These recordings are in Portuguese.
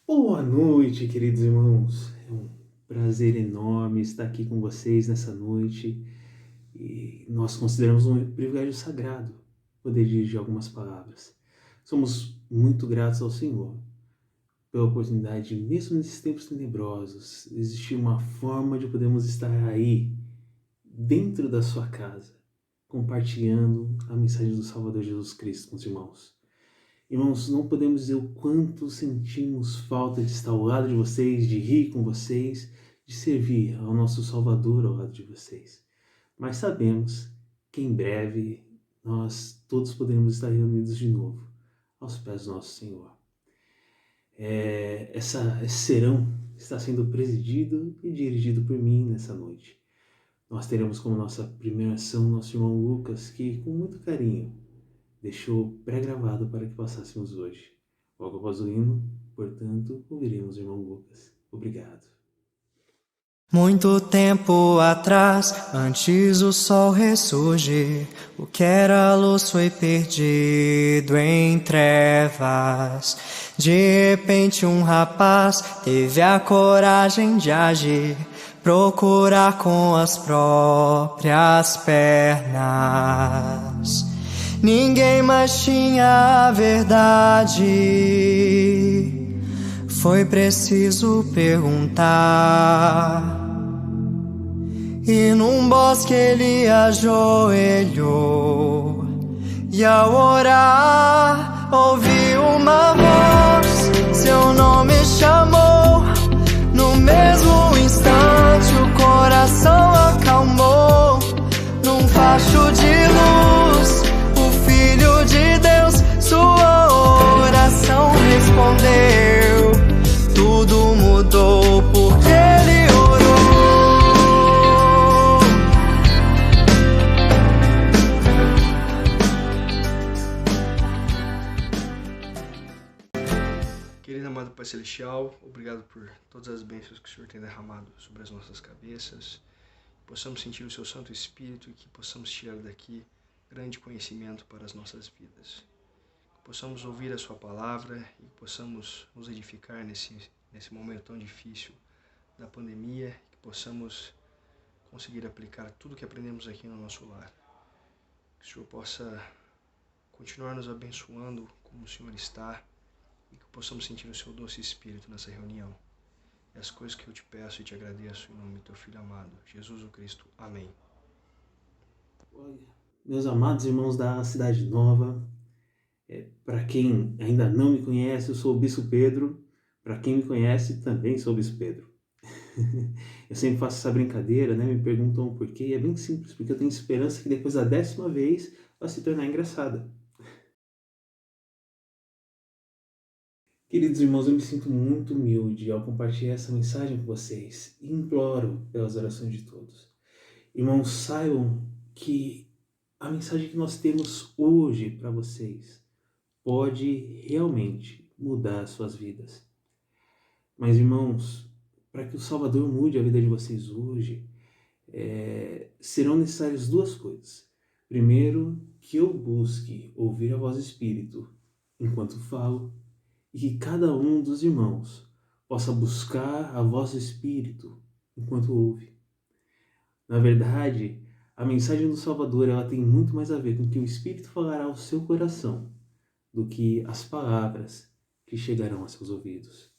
Boa noite, queridos irmãos. É um prazer enorme estar aqui com vocês nessa noite e nós consideramos um privilégio sagrado poder dirigir algumas palavras. Somos muito gratos ao Senhor pela oportunidade, mesmo nesses tempos tenebrosos, existir uma forma de podermos estar aí, dentro da sua casa, compartilhando a mensagem do Salvador Jesus Cristo com os irmãos. Irmãos, não podemos dizer o quanto sentimos falta de estar ao lado de vocês, de rir com vocês, de servir ao nosso Salvador ao lado de vocês. Mas sabemos que em breve nós todos poderemos estar reunidos de novo aos pés do nosso Senhor. Esse serão está sendo presidido e dirigido por mim nessa noite. Nós teremos como nossa primeira ação nosso irmão Lucas, que com muito carinho deixou pré-gravado para que passássemos hoje. Logo após o hino, portanto, ouviremos o irmão Lucas. Obrigado. Muito tempo atrás, antes o sol ressurgir, o que era luz foi perdido em trevas. De repente um rapaz teve a coragem de agir, procurar com as próprias pernas. Ninguém mais tinha a verdade. Foi preciso perguntar. E num bosque ele ajoelhou, e ao orar ouviu uma voz, seu nome chamou. No mesmo instante o coração acalmou. Num facho de luz, o Filho de Deus sua oração respondeu. Tudo mudou porque ele orou. Querido amado Pai Celestial, obrigado por todas as bênçãos que o Senhor tem derramado sobre as nossas cabeças. Que possamos sentir o Seu Santo Espírito e que possamos tirar daqui grande conhecimento para as nossas vidas. Que possamos ouvir a Sua palavra e que possamos nos edificar nesse momento tão difícil da pandemia. Que possamos conseguir aplicar tudo que aprendemos aqui no nosso lar. Que o Senhor possa continuar nos abençoando como o Senhor está. E que possamos sentir o Seu doce Espírito nessa reunião. E as coisas que eu te peço e te agradeço em nome do Teu Filho amado, Jesus o Cristo. Amém. Meus amados irmãos da Cidade Nova, para quem ainda não me conhece, eu sou o Bispo Pedro. Para quem me conhece, também sou o Bispo Pedro. Eu sempre faço essa brincadeira, né? Me perguntam por quê, e é bem simples, porque eu tenho esperança que depois da 10ª vez vai se tornar engraçada. Queridos irmãos, eu me sinto muito humilde ao compartilhar essa mensagem com vocês e imploro pelas orações de todos. Irmãos, saibam que a mensagem que nós temos hoje para vocês pode realmente mudar suas vidas. Mas, irmãos, para que o Salvador mude a vida de vocês hoje, serão necessárias duas coisas. Primeiro, que eu busque ouvir a voz do Espírito enquanto falo, e que cada um dos irmãos possa buscar a voz do Espírito enquanto ouve. Na verdade, a mensagem do Salvador ela tem muito mais a ver com o que o Espírito falará ao seu coração do que as palavras que chegarão a seus ouvidos.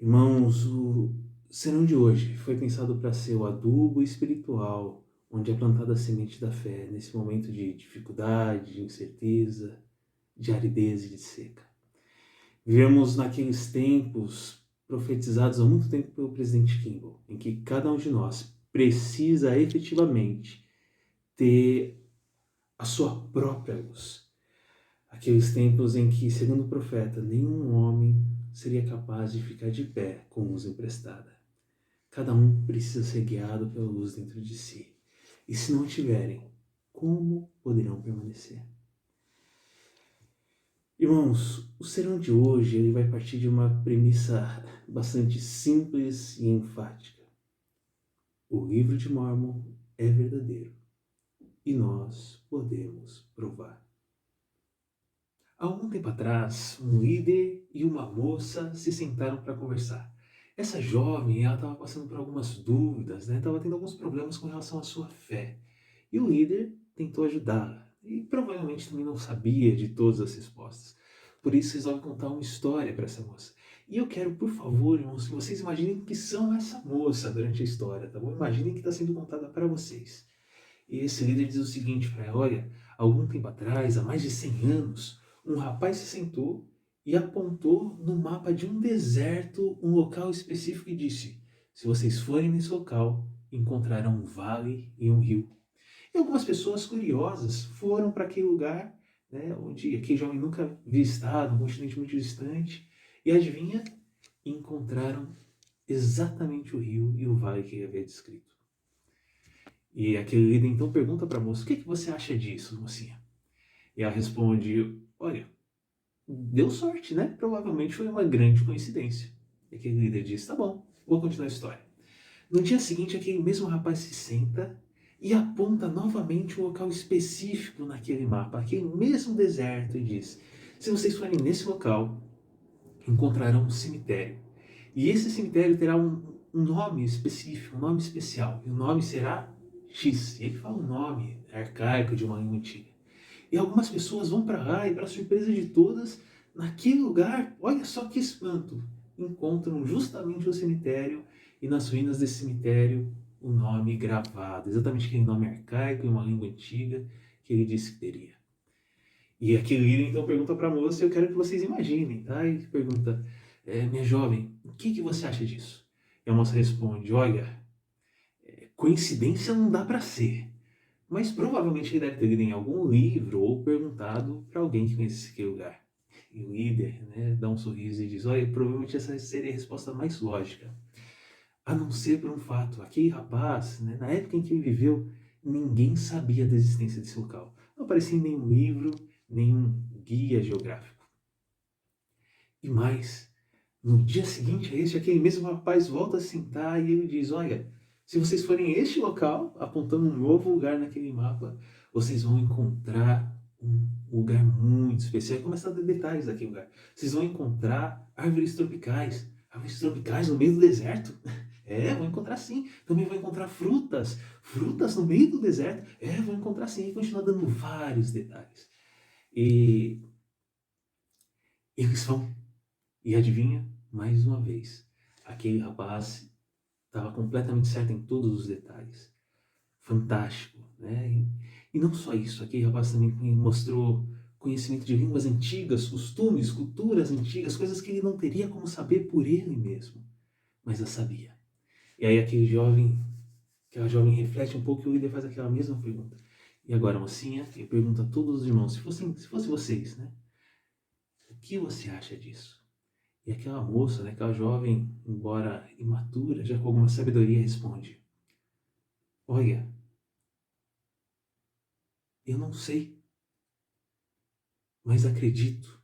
Irmãos, o serão de hoje foi pensado para ser o adubo espiritual onde é plantada a semente da fé nesse momento de dificuldade, de incerteza, de aridez e de seca. Vivemos naqueles tempos profetizados há muito tempo pelo presidente Kimball, em que cada um de nós precisa efetivamente ter a sua própria luz. Aqueles tempos em que, segundo o profeta, nenhum homem seria capaz de ficar de pé com luz emprestada. Cada um precisa ser guiado pela luz dentro de si. E se não tiverem, como poderão permanecer? Irmãos, o serão de hoje ele vai partir de uma premissa bastante simples e enfática. O livro de Mórmon é verdadeiro e nós podemos provar. Há algum tempo atrás, um líder e uma moça se sentaram para conversar. Essa jovem, ela estava passando por algumas dúvidas, né? Estava tendo alguns problemas com relação à sua fé. E o líder tentou ajudá-la. E provavelmente também não sabia de todas as respostas. Por isso resolve contar uma história para essa moça. E eu quero, por favor, irmãos, que vocês imaginem que são essa moça durante a história, tá bom? Imaginem que está sendo contada para vocês. E esse líder diz o seguinte para ela: olha, algum tempo atrás, há mais de 100 anos, um rapaz se sentou e apontou no mapa de um deserto um local específico e disse: se vocês forem nesse local, encontrarão um vale e um rio. E algumas pessoas curiosas foram para aquele lugar, né, onde aquele jovem nunca havia estado, um continente muito distante, e adivinha? Encontraram exatamente o rio e o vale que ele havia descrito. E aquele líder então pergunta para a moça: o que você acha disso, mocinha? E ela responde: olha, deu sorte, né? Provavelmente foi uma grande coincidência. E aquele líder diz: tá bom, vou continuar a história. No dia seguinte, aquele mesmo rapaz se senta e aponta novamente um local específico naquele mapa, aquele mesmo deserto, e diz: se vocês forem nesse local, encontrarão um cemitério. E esse cemitério terá um nome específico, um nome especial. E o nome será X. E ele fala um nome arcaico de uma língua antiga. E algumas pessoas vão para lá e, para surpresa de todas, naquele lugar, olha só que espanto, encontram justamente o cemitério e nas ruínas desse cemitério o nome gravado, exatamente aquele nome arcaico em uma língua antiga que ele disse que teria. E aquele líder então pergunta para a moça, eu quero que vocês imaginem, tá? E pergunta: minha jovem, o que você acha disso? E a moça responde: olha, coincidência não dá para ser. Mas provavelmente ele deve ter lido em algum livro ou perguntado para alguém que conhece aquele lugar. E o líder, né, dá um sorriso e diz: olha, provavelmente essa seria a resposta mais lógica. A não ser por um fato: aquele rapaz, né, na época em que ele viveu, ninguém sabia da existência desse local. Não aparecia em nenhum livro, nenhum guia geográfico. E mais, no dia seguinte a este, aquele mesmo rapaz volta a sentar e ele diz: olha, se vocês forem a este local, apontando um novo lugar naquele mapa, vocês vão encontrar um lugar muito especial. E começa a dar detalhes daquele lugar. Vocês vão encontrar árvores tropicais. Árvores tropicais no meio do deserto? Vão encontrar sim. Também vão encontrar frutas. Frutas no meio do deserto? Vão encontrar sim. E continua dando vários detalhes. E eles vão. E adivinha? Mais uma vez, aquele rapaz estava completamente certo em todos os detalhes. Fantástico, né? E não só isso, aquele rapaz também mostrou conhecimento de línguas antigas, costumes, culturas antigas, coisas que ele não teria como saber por ele mesmo, mas eu sabia. E aí aquela jovem reflete um pouco e o líder faz aquela mesma pergunta. E agora, mocinha, ele pergunta a todos os irmãos: se fosse vocês, né? O que você acha disso? E aquela moça, né, aquela jovem, embora imatura, já com alguma sabedoria, responde: olha, eu não sei, mas acredito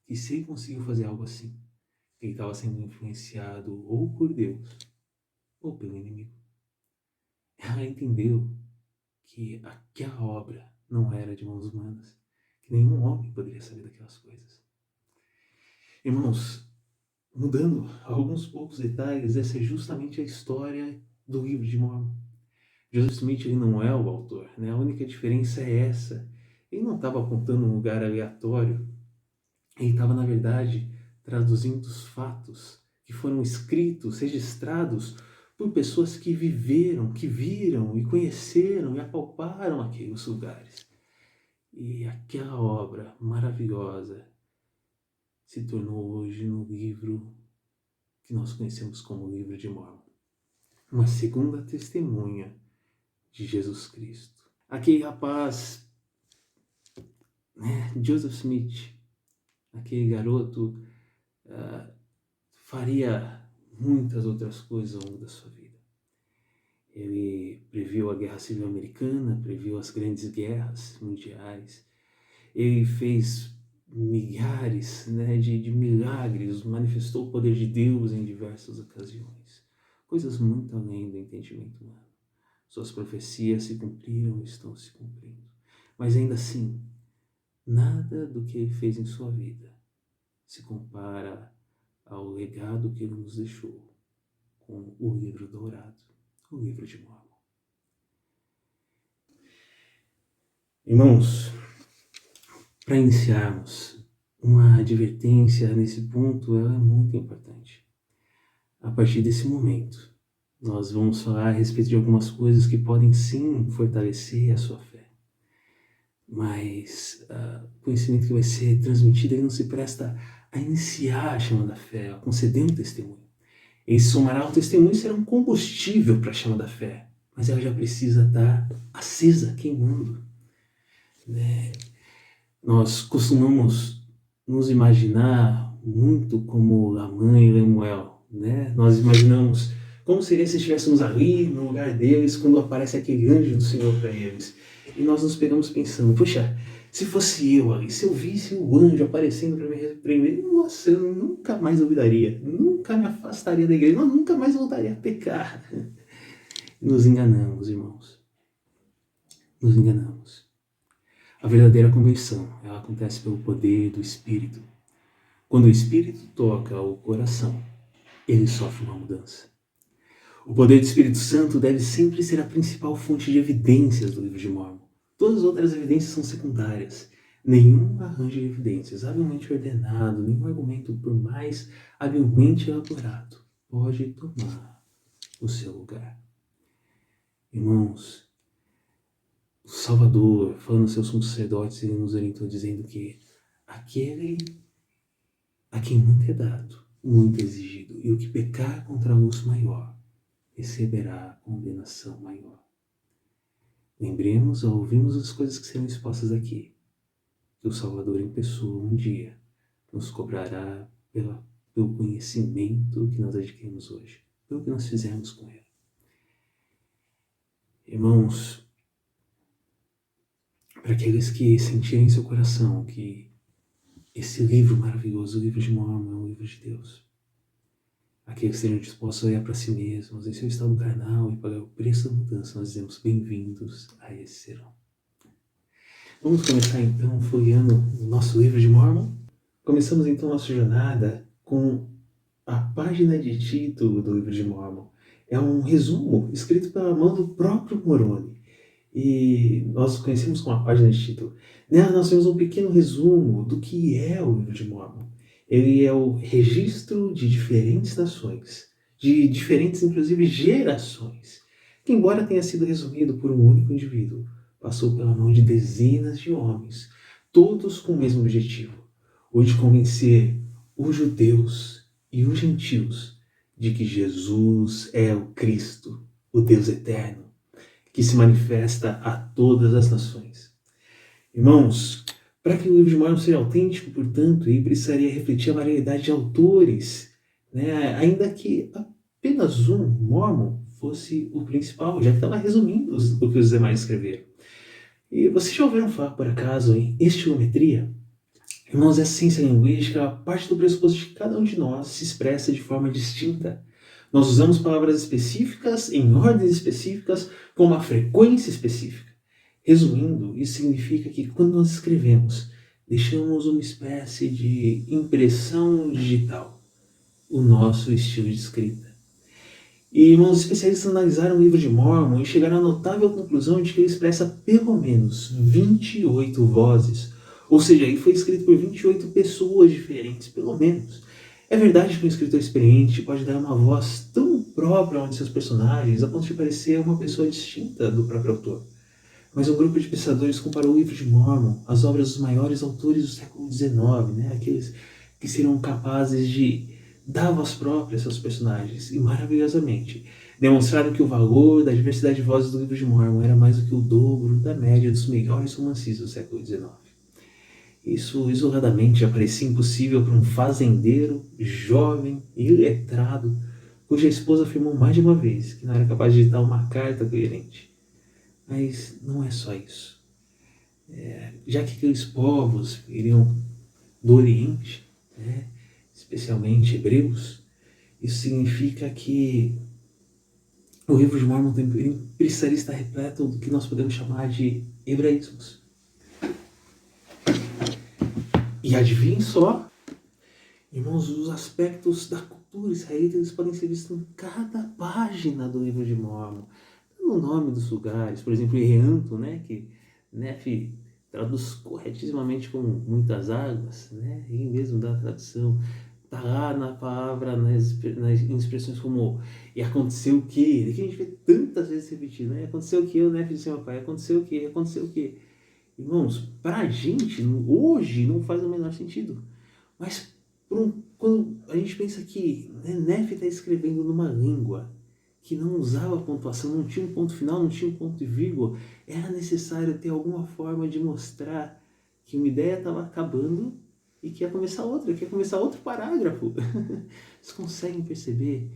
que se ele conseguiu fazer algo assim, ele estava sendo influenciado ou por Deus ou pelo inimigo. Ela entendeu que aquela obra não era de mãos humanas, que nenhum homem poderia saber daquelas coisas. Irmãos, mudando alguns poucos detalhes, essa é justamente a história do livro de Mórmon. Joseph Smith, ele não é o autor, né? A única diferença é essa. Ele não estava apontando um lugar aleatório, ele estava, na verdade, traduzindo os fatos que foram escritos, registrados por pessoas que viveram, que viram e conheceram e apalparam aqueles lugares. E aquela obra maravilhosa se tornou hoje no livro que nós conhecemos como o Livro de Mórmon. Uma segunda testemunha de Jesus Cristo. Aquele rapaz, né, Joseph Smith, aquele garoto, faria muitas outras coisas ao longo da sua vida. Ele previu a Guerra Civil Americana, previu as grandes guerras mundiais. Ele fez milhares, né, de milagres, manifestou o poder de Deus em diversas ocasiões. Coisas muito além do entendimento humano. Suas profecias se cumpriram e estão se cumprindo. Mas ainda assim, Nada do que ele fez em sua vida se compara ao legado que ele nos deixou com o livro dourado, o livro de Mórmon. Irmãos, para iniciarmos, uma advertência nesse ponto ela é muito importante. A partir desse momento, nós vamos falar a respeito de algumas coisas que podem sim fortalecer a sua fé. Mas o conhecimento que vai ser transmitido ele não se presta a iniciar a chama da fé, a conceder um testemunho. Ele somará ao testemunho e será um combustível para a chama da fé, mas ela já precisa estar acesa, queimando. Né? Nós costumamos nos imaginar muito como Lamã e Lemuel. Né? Nós imaginamos como seria se estivéssemos ali no lugar deles quando aparece aquele anjo do Senhor para eles. E nós nos pegamos pensando, poxa, se fosse eu ali, se eu visse o anjo aparecendo para me repreender, nossa, eu nunca mais duvidaria, nunca me afastaria da igreja, eu nunca mais voltaria a pecar. Nos enganamos, irmãos. Nos enganamos. A verdadeira conversão, ela acontece pelo poder do Espírito. Quando o Espírito toca o coração, ele sofre uma mudança. O poder do Espírito Santo deve sempre ser a principal fonte de evidências do livro de Mórmon. Todas as outras evidências são secundárias. Nenhum arranjo de evidências habilmente ordenado, nenhum argumento por mais habilmente elaborado pode tomar o seu lugar. Irmãos, o Salvador, falando aos seus sumos sacerdotes, ele nos orientou dizendo que aquele a quem muito é dado, muito é exigido, e o que pecar contra a luz maior, receberá condenação maior. Lembremos, ao ouvirmos as coisas que serão expostas aqui, que o Salvador em pessoa um dia nos cobrará pelo conhecimento que nós adquirimos hoje, pelo que nós fizemos com ele. Irmãos, para aqueles que sentirem em seu coração que esse livro maravilhoso, o livro de Mórmon, é um livro de Deus, aqueles que estejam dispostos a olhar para si mesmos em seu estado carnal e pagar o preço da mudança, nós dizemos bem-vindos a esse serão. Vamos começar então folheando o nosso livro de Mórmon. Começamos então nossa jornada com a página de título do livro de Mórmon. É um resumo escrito pela mão do próprio Moroni. E nós conhecemos com a página de título. Nela nós temos um pequeno resumo do que é o livro de Mórmon. Ele é o registro de diferentes nações, de diferentes, inclusive, gerações, que, embora tenha sido resumido por um único indivíduo, passou pela mão de dezenas de homens, todos com o mesmo objetivo, o de convencer os judeus e os gentios de que Jesus é o Cristo, o Deus eterno, que se manifesta a todas as nações. Irmãos, para que o livro de Mórmon seja autêntico, portanto, ele precisaria refletir a variedade de autores, né? Ainda que apenas um, Mórmon, fosse o principal, já que estava resumindo o que os demais escreveram. E vocês já ouviram falar, por acaso, em estilometria? Irmãos, essa ciência linguística parte do pressuposto de que cada um de nós se expressa de forma distinta. Nós usamos palavras específicas, em ordens específicas, com uma frequência específica. Resumindo, isso significa que quando nós escrevemos, deixamos uma espécie de impressão digital, o nosso estilo de escrita. E irmãos especialistas analisaram o livro de Mórmon e chegaram à notável conclusão de que ele expressa pelo menos 28 vozes, ou seja, ele foi escrito por 28 pessoas diferentes, pelo menos. É verdade que um escritor experiente pode dar uma voz tão própria a um de seus personagens, a ponto de parecer uma pessoa distinta do próprio autor. Mas um grupo de pensadores comparou o livro de Mórmon às obras dos maiores autores do século XIX, né? Aqueles que seriam capazes de dar voz própria a seus personagens, e maravilhosamente demonstraram que o valor da diversidade de vozes do livro de Mórmon era mais do que o dobro da média dos melhores romancistas do século XIX. Isso isoladamente já parecia impossível para um fazendeiro, jovem e iletrado, cuja esposa afirmou mais de uma vez que não era capaz de digitar uma carta coerente. Mas não é só isso. Já que aqueles povos iriam do Oriente, né, especialmente hebreus, isso significa que o livro de Mórmon precisaria estar repleto do que nós podemos chamar de hebraísmos. E adivinhem só, irmãos, os aspectos da cultura israelita eles podem ser vistos em cada página do livro de Mórmon. No nome dos lugares, por exemplo, Erianto, né, que Nefe traduz corretíssimamente como muitas águas, né, e mesmo da tradução, tá lá na palavra, nas expressões como e aconteceu o quê? Aqui a gente vê tantas vezes repetido, né, aconteceu o quê? O Nefe disse ao pai, aconteceu o quê? Aconteceu o quê? Irmãos, pra gente, hoje, não faz o menor sentido. Mas quando a gente pensa que Nefe está escrevendo numa língua que não usava pontuação, não tinha um ponto final, não tinha um ponto de vírgula, era necessário ter alguma forma de mostrar que uma ideia estava acabando e que ia começar outra, que ia começar outro parágrafo. Vocês conseguem perceber?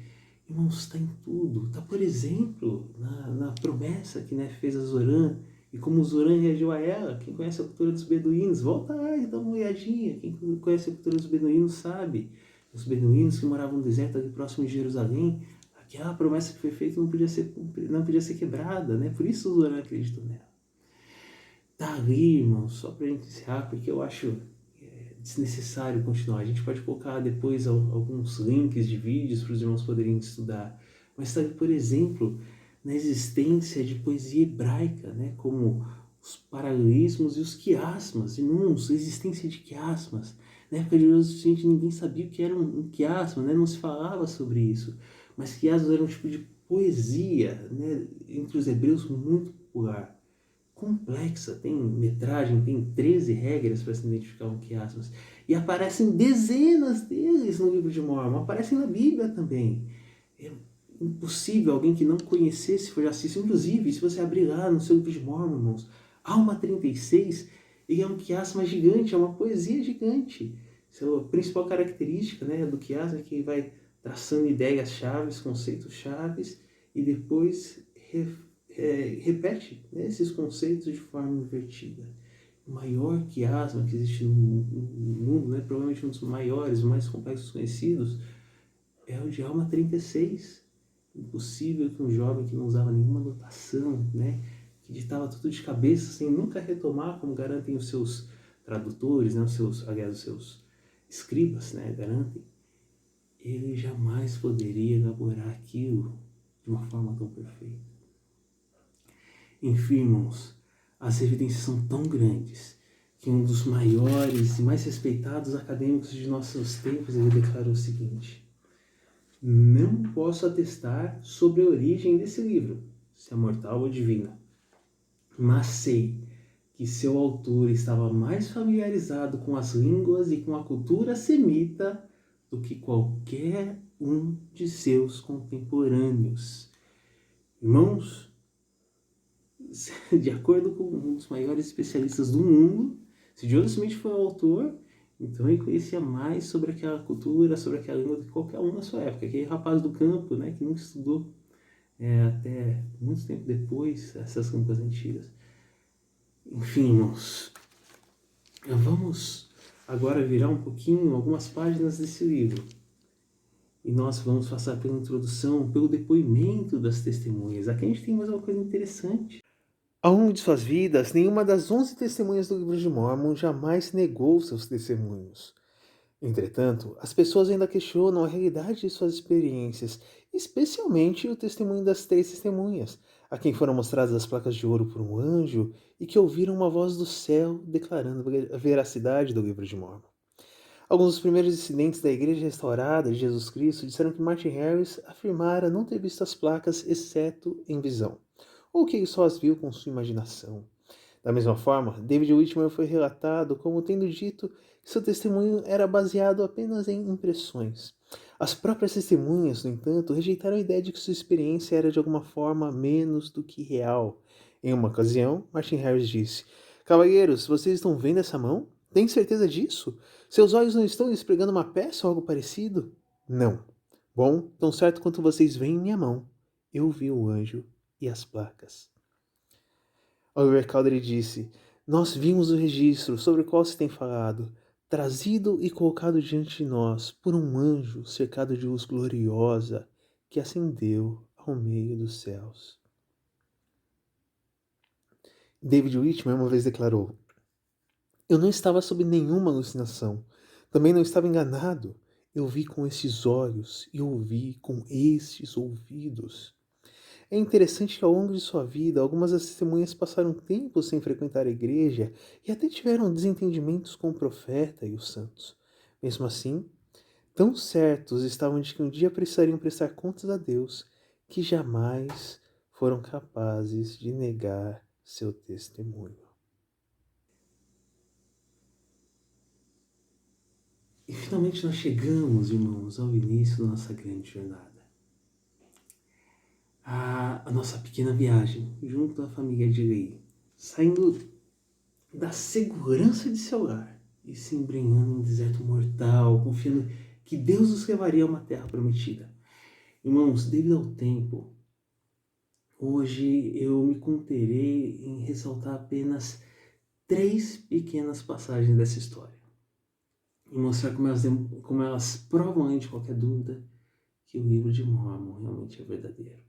Irmãos, está em tudo. Está, por exemplo, na promessa que Nefe fez a Zorã, e como o Zorã reagiu a ela. Quem conhece a cultura dos beduínos, volta lá e dá uma olhadinha. Quem conhece a cultura dos beduínos sabe. Os beduínos que moravam no deserto ali próximo de Jerusalém, aquela promessa que foi feita não podia ser quebrada, né? Por isso o Zorã acreditou nela. Tá ali, irmão, só pra gente encerrar, porque eu acho desnecessário continuar. A gente pode colocar depois alguns links de vídeos para os irmãos poderem estudar. Mas está ali, por exemplo, na existência de poesia hebraica, né? Como os paralelismos e os quiasmas. Irmãos, a existência de quiasmas. Na época de Jesus, ninguém sabia o que era um quiasma, né? Não se falava sobre isso. Mas quiasmas era um tipo de poesia, né? Entre os hebreus muito popular. Complexa, tem metragem, tem 13 regras para se identificar um quiasmas. E aparecem dezenas deles no livro de Mórmon, aparecem na Bíblia também. É impossível alguém que não conhecesse folheasse isso. Inclusive, se você abrir lá no seu livro de Mórmon, irmãos, Alma 36, ele é um quiasma gigante, é uma poesia gigante. Essa é a principal característica, né, do quiasma, que ele vai traçando ideias chaves, conceitos chaves, e depois repete, né, esses conceitos de forma invertida. O maior quiasma que existe no mundo, né, provavelmente um dos maiores, mais complexos conhecidos, é o de Alma 36. Impossível que um jovem que não usava nenhuma notação, né, que ditava tudo de cabeça sem nunca retomar, como garantem os seus tradutores, né, os seus escribas, né, garantem, ele jamais poderia elaborar aquilo de uma forma tão perfeita. Enfim, irmãos, as evidências são tão grandes que um dos maiores e mais respeitados acadêmicos de nossos tempos ele declarou o seguinte: não posso atestar sobre a origem desse livro, se é mortal ou divina, mas sei que seu autor estava mais familiarizado com as línguas e com a cultura semita do que qualquer um de seus contemporâneos. Irmãos, de acordo com um dos maiores especialistas do mundo, se Joseph Smith foi o autor, então ele conhecia mais sobre aquela cultura, sobre aquela língua do que qualquer um na sua época. Aquele rapaz do campo, né, que nunca estudou até muito tempo depois essas línguas antigas. Enfim, irmãos, vamos agora virar um pouquinho algumas páginas desse livro. E nós vamos passar pela introdução, pelo depoimento das testemunhas. Aqui a gente tem mais uma coisa interessante. Ao longo de suas vidas, nenhuma das 11 testemunhas do livro de Mórmon jamais negou seus testemunhos. Entretanto, as pessoas ainda questionam a realidade de suas experiências, especialmente o testemunho das 3 testemunhas, a quem foram mostradas as placas de ouro por um anjo e que ouviram uma voz do céu declarando a veracidade do livro de Mórmon. Alguns dos primeiros dissidentes da Igreja Restaurada de Jesus Cristo disseram que Martin Harris afirmara não ter visto as placas exceto em visão, ou que ele só as viu com sua imaginação. Da mesma forma, David Whitmer foi relatado como tendo dito que seu testemunho era baseado apenas em impressões. As próprias testemunhas, no entanto, rejeitaram a ideia de que sua experiência era de alguma forma menos do que real. Em uma ocasião, Martin Harris disse: "Cavalheiros, vocês estão vendo essa mão? Tem certeza disso? Seus olhos não estão lhes pregando uma peça ou algo parecido?" "Não." "Bom, tão certo quanto vocês veem minha mão. Eu vi o anjo e as placas." Oliver Cowdery disse: "Nós vimos o registro sobre o qual se tem falado, trazido e colocado diante de nós por um anjo cercado de luz gloriosa que ascendeu ao meio dos céus." David Whitmer uma vez declarou: Eu não estava sob nenhuma alucinação. Também não estava enganado. Eu vi com esses olhos e ouvi com esses ouvidos. É interessante que ao longo de sua vida, algumas das testemunhas passaram tempo sem frequentar a igreja e até tiveram desentendimentos com o profeta e os santos. Mesmo assim, tão certos estavam de que um dia precisariam prestar contas a Deus, que jamais foram capazes de negar seu testemunho. E finalmente nós chegamos, irmãos, ao início da nossa grande jornada. A nossa pequena viagem, junto à família de Lei, saindo da segurança de seu lar e se embrenhando em um deserto mortal, confiando que Deus os levaria a uma terra prometida. Irmãos, devido ao tempo, hoje eu me conterei em ressaltar apenas 3 pequenas passagens dessa história e mostrar como elas provam, além de qualquer dúvida, que o livro de Mórmon realmente é verdadeiro.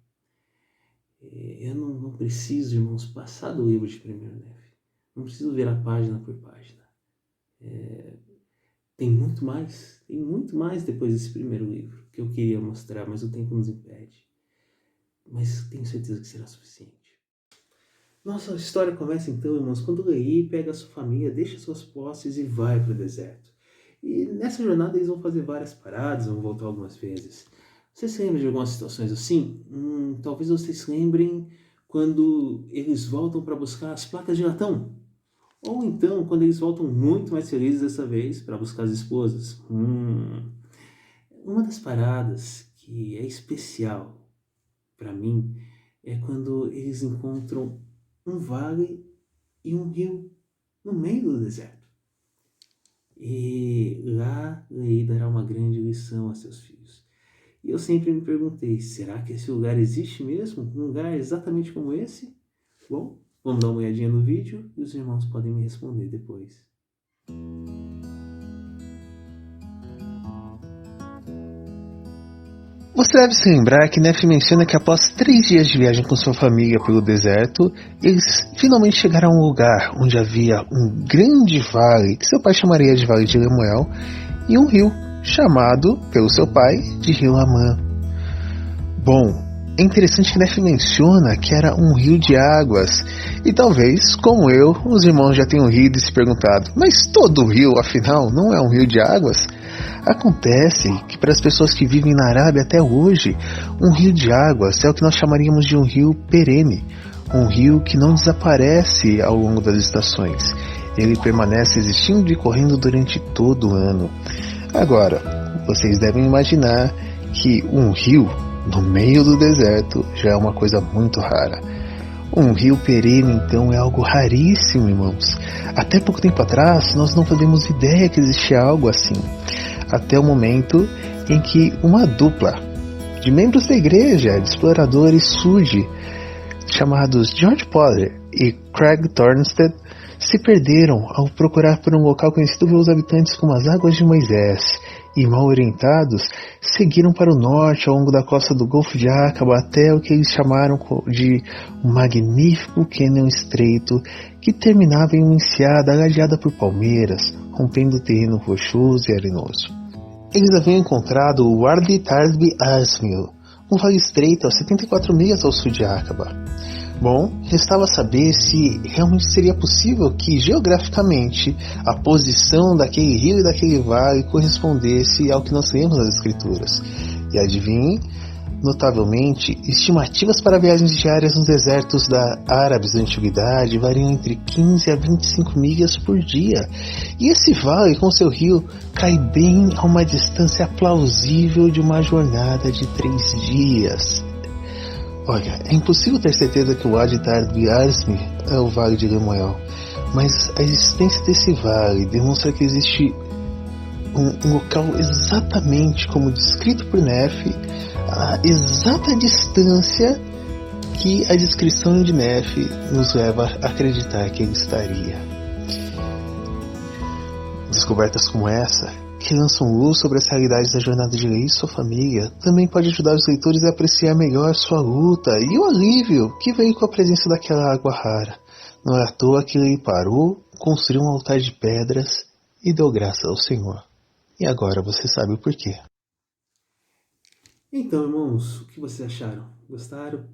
Eu não preciso, irmãos, passar do livro de 1 Nefe. Não preciso ver a página por página. Tem muito mais depois desse primeiro livro que eu queria mostrar, mas o tempo nos impede. Mas tenho certeza que será suficiente. Nossa história começa então, irmãos, quando Leí pega a sua família, deixa suas posses e vai para o deserto. E nessa jornada eles vão fazer várias paradas, vão voltar algumas vezes. Vocês se lembram de algumas situações assim? Talvez vocês se lembrem quando eles voltam para buscar as placas de latão. Ou então, quando eles voltam muito mais felizes dessa vez para buscar as esposas. Uma das paradas que é especial para mim é quando eles encontram um vale e um rio no meio do deserto. E lá Leí dará uma grande lição a seus filhos. E eu sempre me perguntei, será que esse lugar existe mesmo? Um lugar exatamente como esse? Bom, vamos dar uma olhadinha no vídeo e os irmãos podem me responder depois. Você deve se lembrar que Nefe menciona que após 3 dias de viagem com sua família pelo deserto, eles finalmente chegaram a um lugar onde havia um grande vale, que seu pai chamaria de Vale de Lemuel, e um rio, chamado pelo seu pai de Rio Lamã. Bom, é interessante que Nefe menciona que era um rio de águas, e talvez, como eu, os irmãos já tenham rido e se perguntado, mas todo rio, afinal, não é um rio de águas? Acontece que para as pessoas que vivem na Arábia até hoje, um rio de águas é o que nós chamaríamos de um rio perene, um rio que não desaparece ao longo das estações. Ele permanece existindo e correndo durante todo o ano. Agora, vocês devem imaginar que um rio no meio do deserto já é uma coisa muito rara. Um rio perene, então, é algo raríssimo, irmãos. Até pouco tempo atrás, nós não fazíamos ideia que existia algo assim. Até o momento em que uma dupla de membros da igreja, de exploradores, surge, chamados George Potter e Craig Thornstead, se perderam ao procurar por um local conhecido pelos habitantes como as Águas de Moisés, e mal orientados, seguiram para o norte ao longo da costa do Golfo de Aqaba até o que eles chamaram de um magnífico cânion estreito que terminava em uma enseada aladeada por palmeiras, rompendo o terreno rochoso e arenoso. Eles haviam encontrado o Wadi Tarbi Arsmil, um vale estreito a 74 milhas ao sul de Aqaba. Bom, restava saber se realmente seria possível que, geograficamente, a posição daquele rio e daquele vale correspondesse ao que nós lemos nas Escrituras. E adivinhe, notavelmente, estimativas para viagens diárias nos desertos da Árabes da Antiguidade variam entre 15 a 25 milhas por dia. E esse vale, com seu rio, cai bem a uma distância plausível de uma jornada de 3 dias. Olha, é impossível ter certeza que o Wadi Tarbi Arsmi é o Vale de Lemuel, mas a existência desse vale demonstra que existe um local exatamente como descrito por Nefe, a exata distância que a descrição de Nefe nos leva a acreditar que ele estaria. Descobertas como essa, que lançam luz sobre as realidades da jornada de Leí e sua família, também pode ajudar os leitores a apreciar melhor sua luta e o alívio que veio com a presença daquela água rara. Não é à toa que Leí parou construiu um altar de pedras e deu graça ao Senhor. E agora você sabe o porquê. Então, irmãos, o que vocês acharam? Gostaram?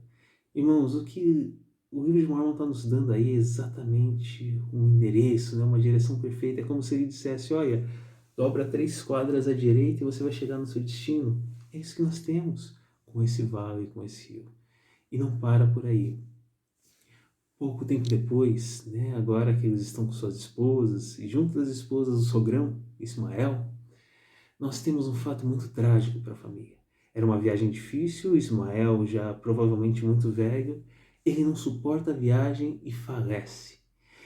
Irmãos, o que o livro de Mormon está nos dando aí é exatamente um endereço, né? Uma direção perfeita. É como se ele dissesse, olha, dobra 3 quadras à direita e você vai chegar no seu destino. É isso que nós temos com esse vale, com esse rio. E não para por aí. Pouco tempo depois, né, agora que eles estão com suas esposas, e junto das esposas do sogrão, Ismael, nós temos um fato muito trágico para a família. Era uma viagem difícil, Ismael, já provavelmente muito velho, ele não suporta a viagem e falece.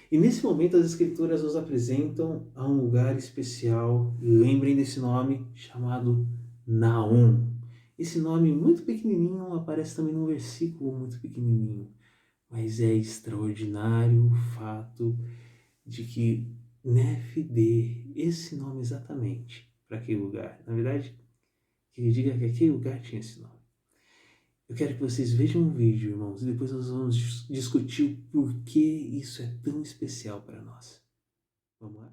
E nesse momento as escrituras nos apresentam a um lugar especial, e lembrem desse nome, chamado Naom. Esse nome muito pequenininho aparece também num versículo muito pequenininho. Mas é extraordinário o fato de que Nefe dê esse nome exatamente para aquele lugar. Na verdade, que ele diga que aquele lugar tinha esse nome. Eu quero que vocês vejam um vídeo, irmãos, e depois nós vamos discutir o porquê isso é tão especial para nós. Vamos lá?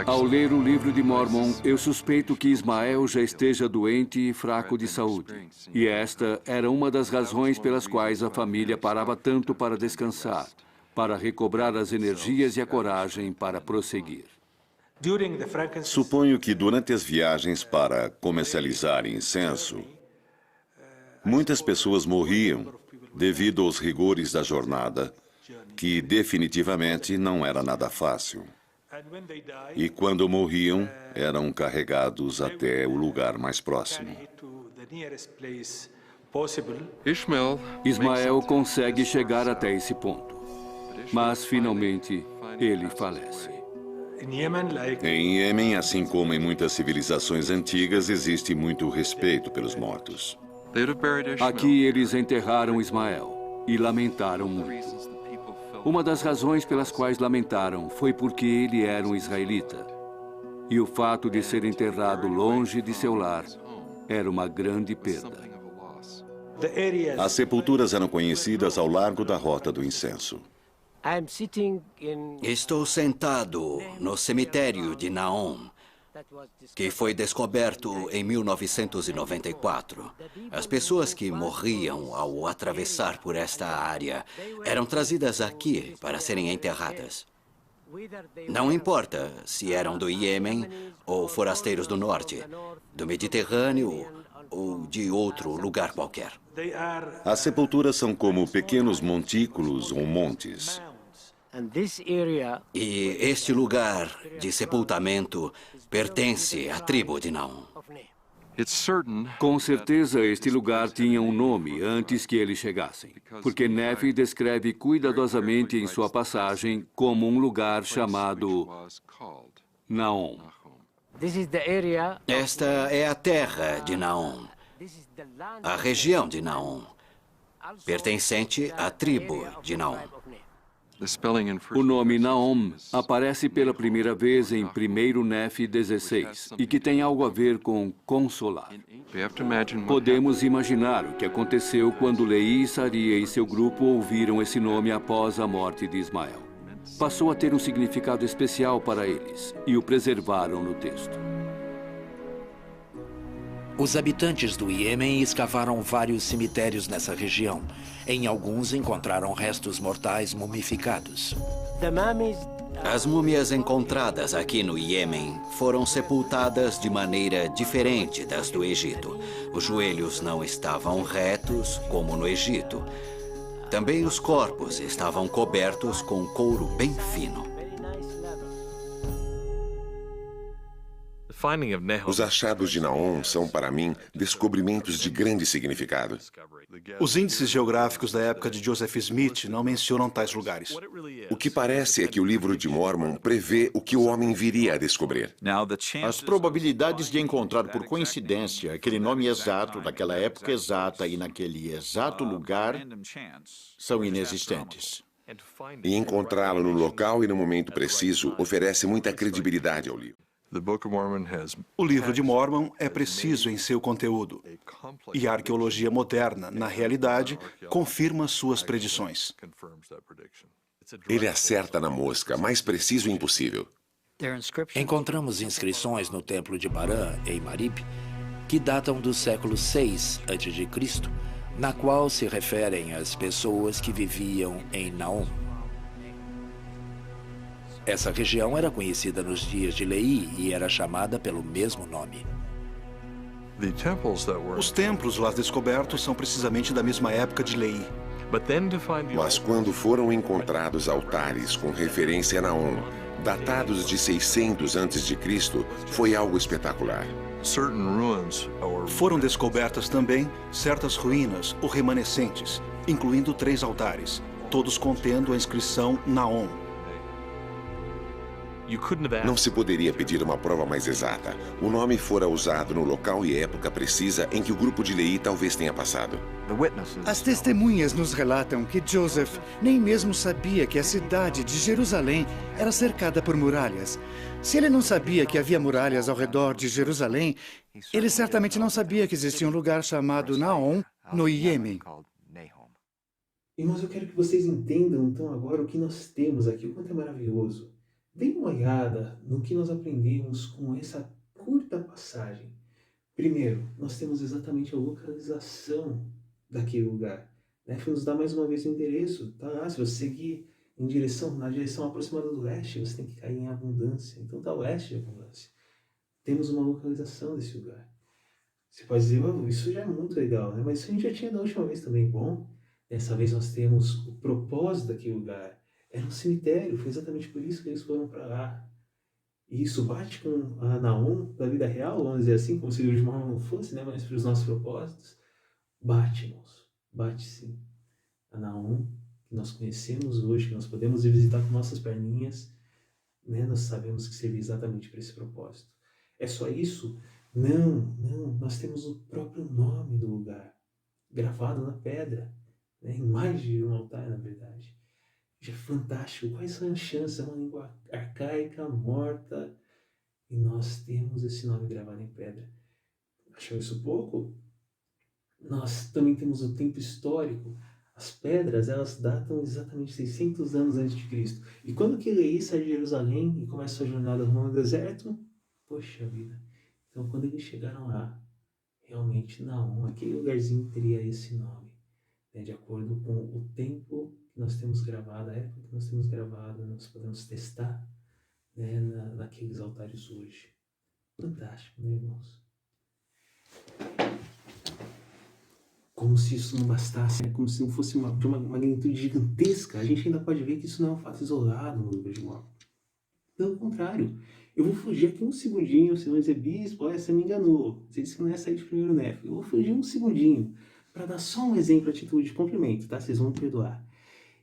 Ao ler o livro de Mormon, eu suspeito que Ismael já esteja doente e fraco de saúde. E esta era uma das razões pelas quais a família parava tanto para descansar, para recobrar as energias e a coragem para prosseguir. Suponho que durante as viagens para comercializar incenso, muitas pessoas morriam devido aos rigores da jornada, que definitivamente não era nada fácil. E quando morriam, eram carregados até o lugar mais próximo. Ismael consegue chegar até esse ponto, mas finalmente ele falece. Em Iêmen, assim como em muitas civilizações antigas, existe muito respeito pelos mortos. Aqui eles enterraram Ismael e lamentaram muito. Uma das razões pelas quais lamentaram foi porque ele era um israelita. E o fato de ser enterrado longe de seu lar era uma grande perda. As sepulturas eram conhecidas ao largo da Rota do Incenso. Estou sentado no cemitério de Naom, que foi descoberto em 1994. As pessoas que morriam ao atravessar por esta área eram trazidas aqui para serem enterradas. Não importa se eram do Iêmen ou forasteiros do norte, do Mediterrâneo ou de outro lugar qualquer. As sepulturas são como pequenos montículos ou montes. E este lugar de sepultamento pertence à tribo de Naom. Com certeza, este lugar tinha um nome antes que eles chegassem, porque Nefe descreve cuidadosamente em sua passagem como um lugar chamado Naom. Esta é a terra de Naom, a região de Naom, pertencente à tribo de Naom. O nome Naom aparece pela primeira vez em 1 Nefe 16, e que tem algo a ver com consolar. Podemos imaginar o que aconteceu quando Leí, Saria e seu grupo ouviram esse nome após a morte de Ismael. Passou a ter um significado especial para eles, e o preservaram no texto. Os habitantes do Iêmen escavaram vários cemitérios nessa região. Em alguns encontraram restos mortais mumificados. As múmias encontradas aqui no Iêmen foram sepultadas de maneira diferente das do Egito. Os joelhos não estavam retos, como no Egito. Também os corpos estavam cobertos com couro bem fino. Os achados de Naom são, para mim, descobrimentos de grande significado. Os índices geográficos da época de Joseph Smith não mencionam tais lugares. O que parece é que o livro de Mormon prevê o que o homem viria a descobrir. As probabilidades de encontrar por coincidência aquele nome exato, naquela época exata e naquele exato lugar são inexistentes. E encontrá-lo no local e no momento preciso oferece muita credibilidade ao livro. O livro de Mormon é preciso em seu conteúdo. E a arqueologia moderna, na realidade, confirma suas predições. Ele acerta na mosca, mais preciso impossível. Encontramos inscrições no templo de Barã, em Marib, que datam do século VI a.C., na qual se referem às pessoas que viviam em Naom. Essa região era conhecida nos dias de Lehi e era chamada pelo mesmo nome. Os templos lá descobertos são precisamente da mesma época de Lehi. Mas quando foram encontrados altares com referência a Naom, datados de 600 a.C., foi algo espetacular. Foram descobertas também certas ruínas ou remanescentes, incluindo 3 altares, todos contendo a inscrição Naom. Não se poderia pedir uma prova mais exata. O nome fora usado no local e época precisa em que o grupo de Lehi talvez tenha passado. As testemunhas nos relatam que Joseph nem mesmo sabia que a cidade de Jerusalém era cercada por muralhas. Se ele não sabia que havia muralhas ao redor de Jerusalém, ele certamente não sabia que existia um lugar chamado Naom, no Iêmen. Irmãos, eu quero que vocês entendam então agora o que nós temos aqui, o quanto é maravilhoso. Dê uma olhada no que nós aprendemos com essa curta passagem. Primeiro, nós temos exatamente a localização daquele lugar. Nef nos dá mais uma vez o endereço. Tá lá, se você seguir na direção aproximada do leste, você tem que cair em abundância. Então está oeste de abundância. Temos uma localização desse lugar. Você pode dizer, isso já é muito legal, né? Mas isso a gente já tinha da última vez também. Bom, dessa vez nós temos o propósito daquele lugar. Era um cemitério, foi exatamente por isso que eles foram para lá. E isso bate com a Naom da vida real, vamos dizer assim, como se o livro de Mormon não fosse, né? Mas para os nossos propósitos, bate, irmãos. Bate sim. A Naom, que nós conhecemos hoje, que nós podemos ir visitar com nossas perninhas, né? Nós sabemos que serve exatamente para esse propósito. É só isso? Não. Nós temos o próprio nome do lugar, gravado na pedra, né? Em mais de um altar, na verdade. É fantástico. Quais são as chances? É uma língua arcaica, morta, e nós temos esse nome gravado em pedra. Achou isso pouco? Nós também temos o tempo histórico. As pedras, elas datam exatamente 600 anos antes de Cristo. E quando que Lehi sai de Jerusalém e começa a sua jornada rumo ao deserto? Poxa vida. Então, quando eles chegaram lá, realmente não, aquele lugarzinho teria esse nome, né, de acordo com o tempo que nós temos gravado, a época que nós temos gravado, nós podemos testar, né, naqueles altares hoje. Fantástico, né, irmãos? Como se isso não bastasse, né? Como se não fosse de uma magnitude gigantesca, a gente ainda pode ver que isso não é um fato isolado no livro de Mormon. Pelo contrário, eu vou fugir aqui um segundinho, o senhor bispo, olha, você me enganou, você disse que não ia sair de primeiro Nef. Eu vou fugir um segundinho para dar só um exemplo, atitude de cumprimento, tá? Vocês vão me perdoar.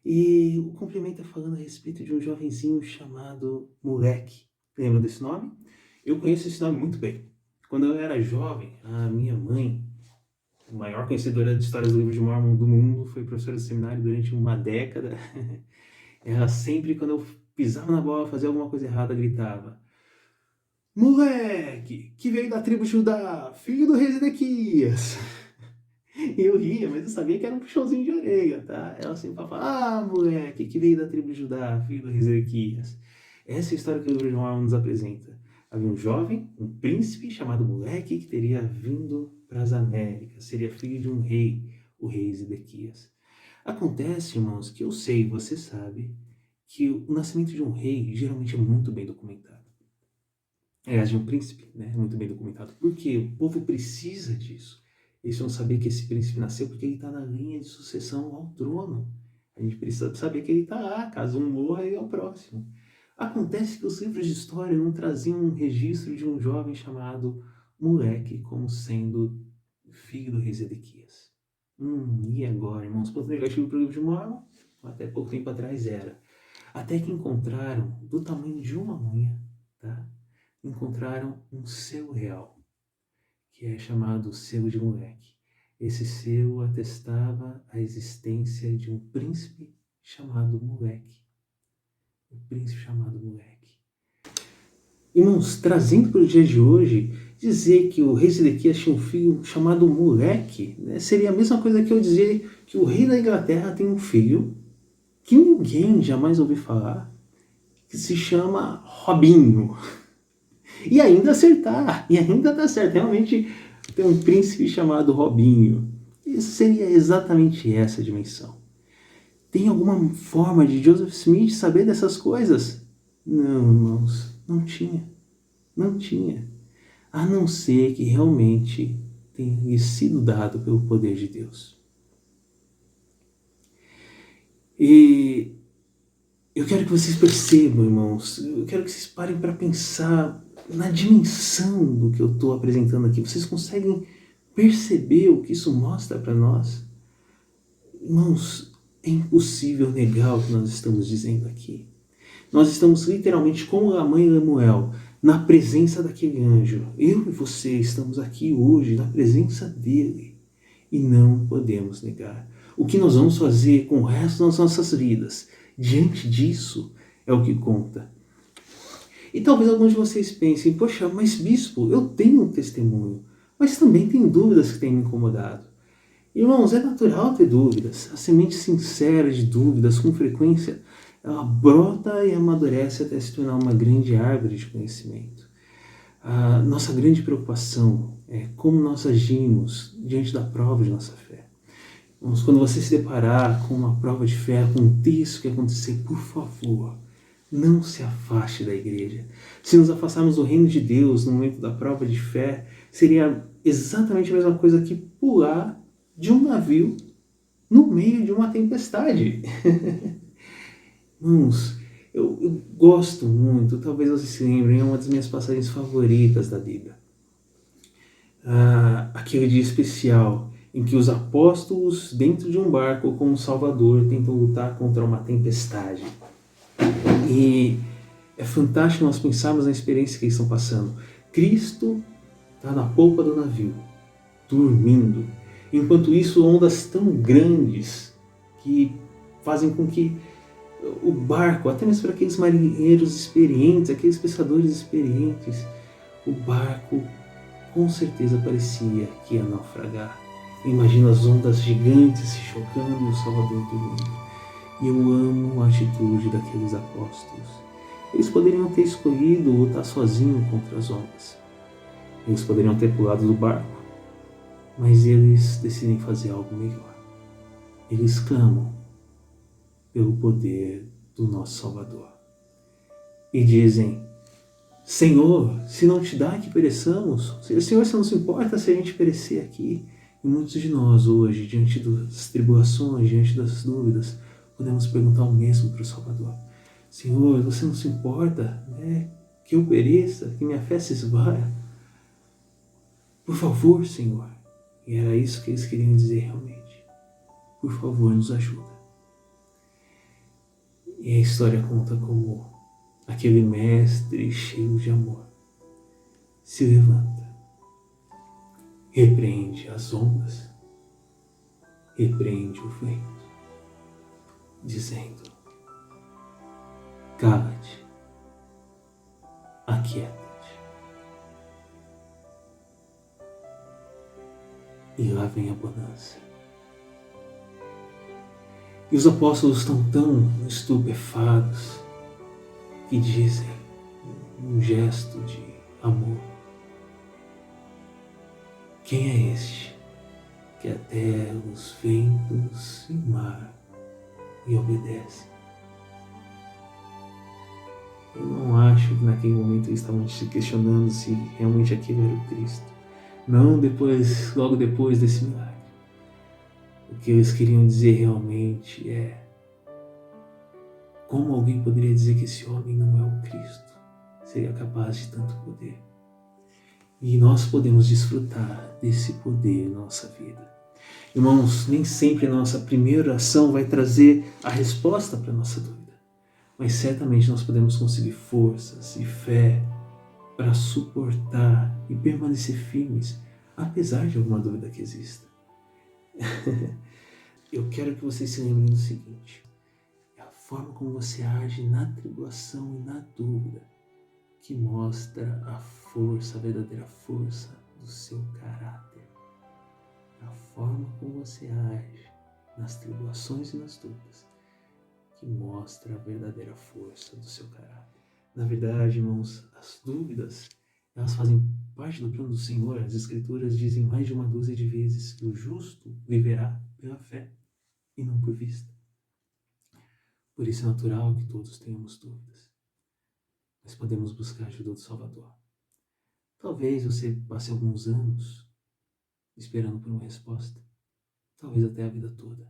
E o cumprimento é falando a respeito de um jovenzinho chamado Moleque. Lembra desse nome? Eu conheço esse nome muito bem. Quando eu era jovem, a minha mãe, a maior conhecedora de histórias do livro de Mormon do mundo, foi professora de seminário durante uma década. Ela sempre, quando eu pisava na bola, fazia alguma coisa errada, gritava: Moleque, que veio da tribo de Judá, filho do rei Zedequias. E eu ria, mas eu sabia que era um puxãozinho de orelha, tá? Ela sempre falava: moleque, que veio da tribo de Judá, filho do rei Zedequias. Essa é a história que o livro de Mormon nos apresenta. Havia um jovem, um príncipe chamado Moleque, que teria vindo para as Américas. Seria filho de um rei, o rei Zedequias. Acontece, irmãos, que eu sei, você sabe, que o nascimento de um rei geralmente é muito bem documentado. Aliás, de um príncipe, né? Muito bem documentado. Por quê? O povo precisa disso. Eles vão saber que esse príncipe nasceu porque ele está na linha de sucessão ao trono. A gente precisa saber que ele está lá. Caso um morra, ele é o próximo. Acontece que os livros de história não traziam um registro de um jovem chamado Moleque como sendo filho do rei Zedequias. E agora, irmãos? Ponto negativo para o livro de Mormon? Até pouco tempo atrás era. Até que encontraram, do tamanho de uma unha, tá? Encontraram um selo real, que é chamado selo de Moleque. Esse selo atestava a existência de um príncipe chamado Moleque. Um príncipe chamado Moleque. Irmãos, trazendo para o dia de hoje, dizer que o rei Zedequias tinha um filho chamado Moleque, né, seria a mesma coisa que eu dizer que o rei da Inglaterra tem um filho que ninguém jamais ouviu falar, que se chama Robinho. E ainda acertar, e ainda tá certo. Realmente tem um príncipe chamado Robinho. Isso seria exatamente essa dimensão. Tem alguma forma de Joseph Smith saber dessas coisas? Não, irmãos, não tinha. Não tinha. A não ser que realmente tenha sido dado pelo poder de Deus. E eu quero que vocês percebam, irmãos, eu quero que vocês parem para pensar na dimensão do que eu estou apresentando aqui. Vocês conseguem perceber o que isso mostra para nós? Irmãos, é impossível negar o que nós estamos dizendo aqui. Nós estamos literalmente como a mãe Lemuel, na presença daquele anjo. Eu e você estamos aqui hoje na presença dele e não podemos negar. O que nós vamos fazer com o resto das nossas vidas diante disso é o que conta. E talvez alguns de vocês pensem, poxa, mas bispo, eu tenho um testemunho, mas também tenho dúvidas que têm me incomodado. Irmãos, é natural ter dúvidas. A semente sincera de dúvidas, com frequência, ela brota e amadurece até se tornar uma grande árvore de conhecimento. A nossa grande preocupação é como nós agimos diante da prova de nossa fé. Mas quando você se deparar com uma prova de fé, com um texto que acontecer, por favor, não se afaste da igreja. Se nos afastarmos do reino de Deus no momento da prova de fé, seria exatamente a mesma coisa que pular de um navio no meio de uma tempestade. Irmãos, eu gosto muito, talvez vocês se lembrem, é uma das minhas passagens favoritas da Bíblia. Aquele dia especial em que os apóstolos, dentro de um barco com o Salvador, tentam lutar contra uma tempestade. E é fantástico nós pensarmos na experiência que eles estão passando. Cristo está na polpa do navio, dormindo. Enquanto isso, ondas tão grandes que fazem com que o barco, até mesmo para aqueles marinheiros experientes, aqueles pescadores experientes, o barco com certeza parecia que ia naufragar. Imagina as ondas gigantes se chocando e o Salvador dormindo. E eu amo a atitude daqueles apóstolos. Eles poderiam ter escolhido lutar sozinhos contra as ondas. Eles poderiam ter pulado do barco. Mas eles decidem fazer algo melhor. Eles clamam pelo poder do nosso Salvador. E dizem, Senhor, se não te dá que pereçamos, Senhor, se não se importa se a gente perecer aqui. E muitos de nós hoje, diante das tribulações, diante das dúvidas, podemos perguntar o mesmo para o Salvador. Senhor, você não se importa, né, que eu pereça, que minha fé se esvaia? Por favor, Senhor. E era isso que eles queriam dizer realmente. Por favor, nos ajuda. E a história conta como aquele mestre cheio de amor se levanta, repreende as ondas, repreende o vento, dizendo, cala-te, aquieta-te. E lá vem a bonança. E os apóstolos estão tão estupefatos que dizem, um gesto de amor, quem é este que até os ventos e o mar lhe obedecem? Eu não acho que naquele momento eles estavam se questionando se realmente aquele era o Cristo. Não logo depois desse milagre. O que eles queriam dizer realmente é como alguém poderia dizer que esse homem não é o Cristo? Seria capaz de tanto poder. E nós podemos desfrutar desse poder na nossa vida. Irmãos, nem sempre a nossa primeira ação vai trazer a resposta para a nossa dúvida. Mas certamente nós podemos conseguir forças e fé para suportar e permanecer firmes, apesar de alguma dúvida que exista. Eu quero que vocês se lembrem do seguinte, é a forma como você age na tribulação e na dúvida que mostra a força, a verdadeira força do seu caráter. É a forma como você age nas tribulações e nas dúvidas que mostra a verdadeira força do seu caráter. Na verdade, irmãos, as dúvidas, elas fazem parte do plano do Senhor. As Escrituras dizem mais de uma dúzia de vezes que o justo viverá pela fé e não por vista. Por isso é natural que todos tenhamos dúvidas. Mas podemos buscar a ajuda do Salvador. Talvez você passe alguns anos esperando por uma resposta. Talvez até a vida toda.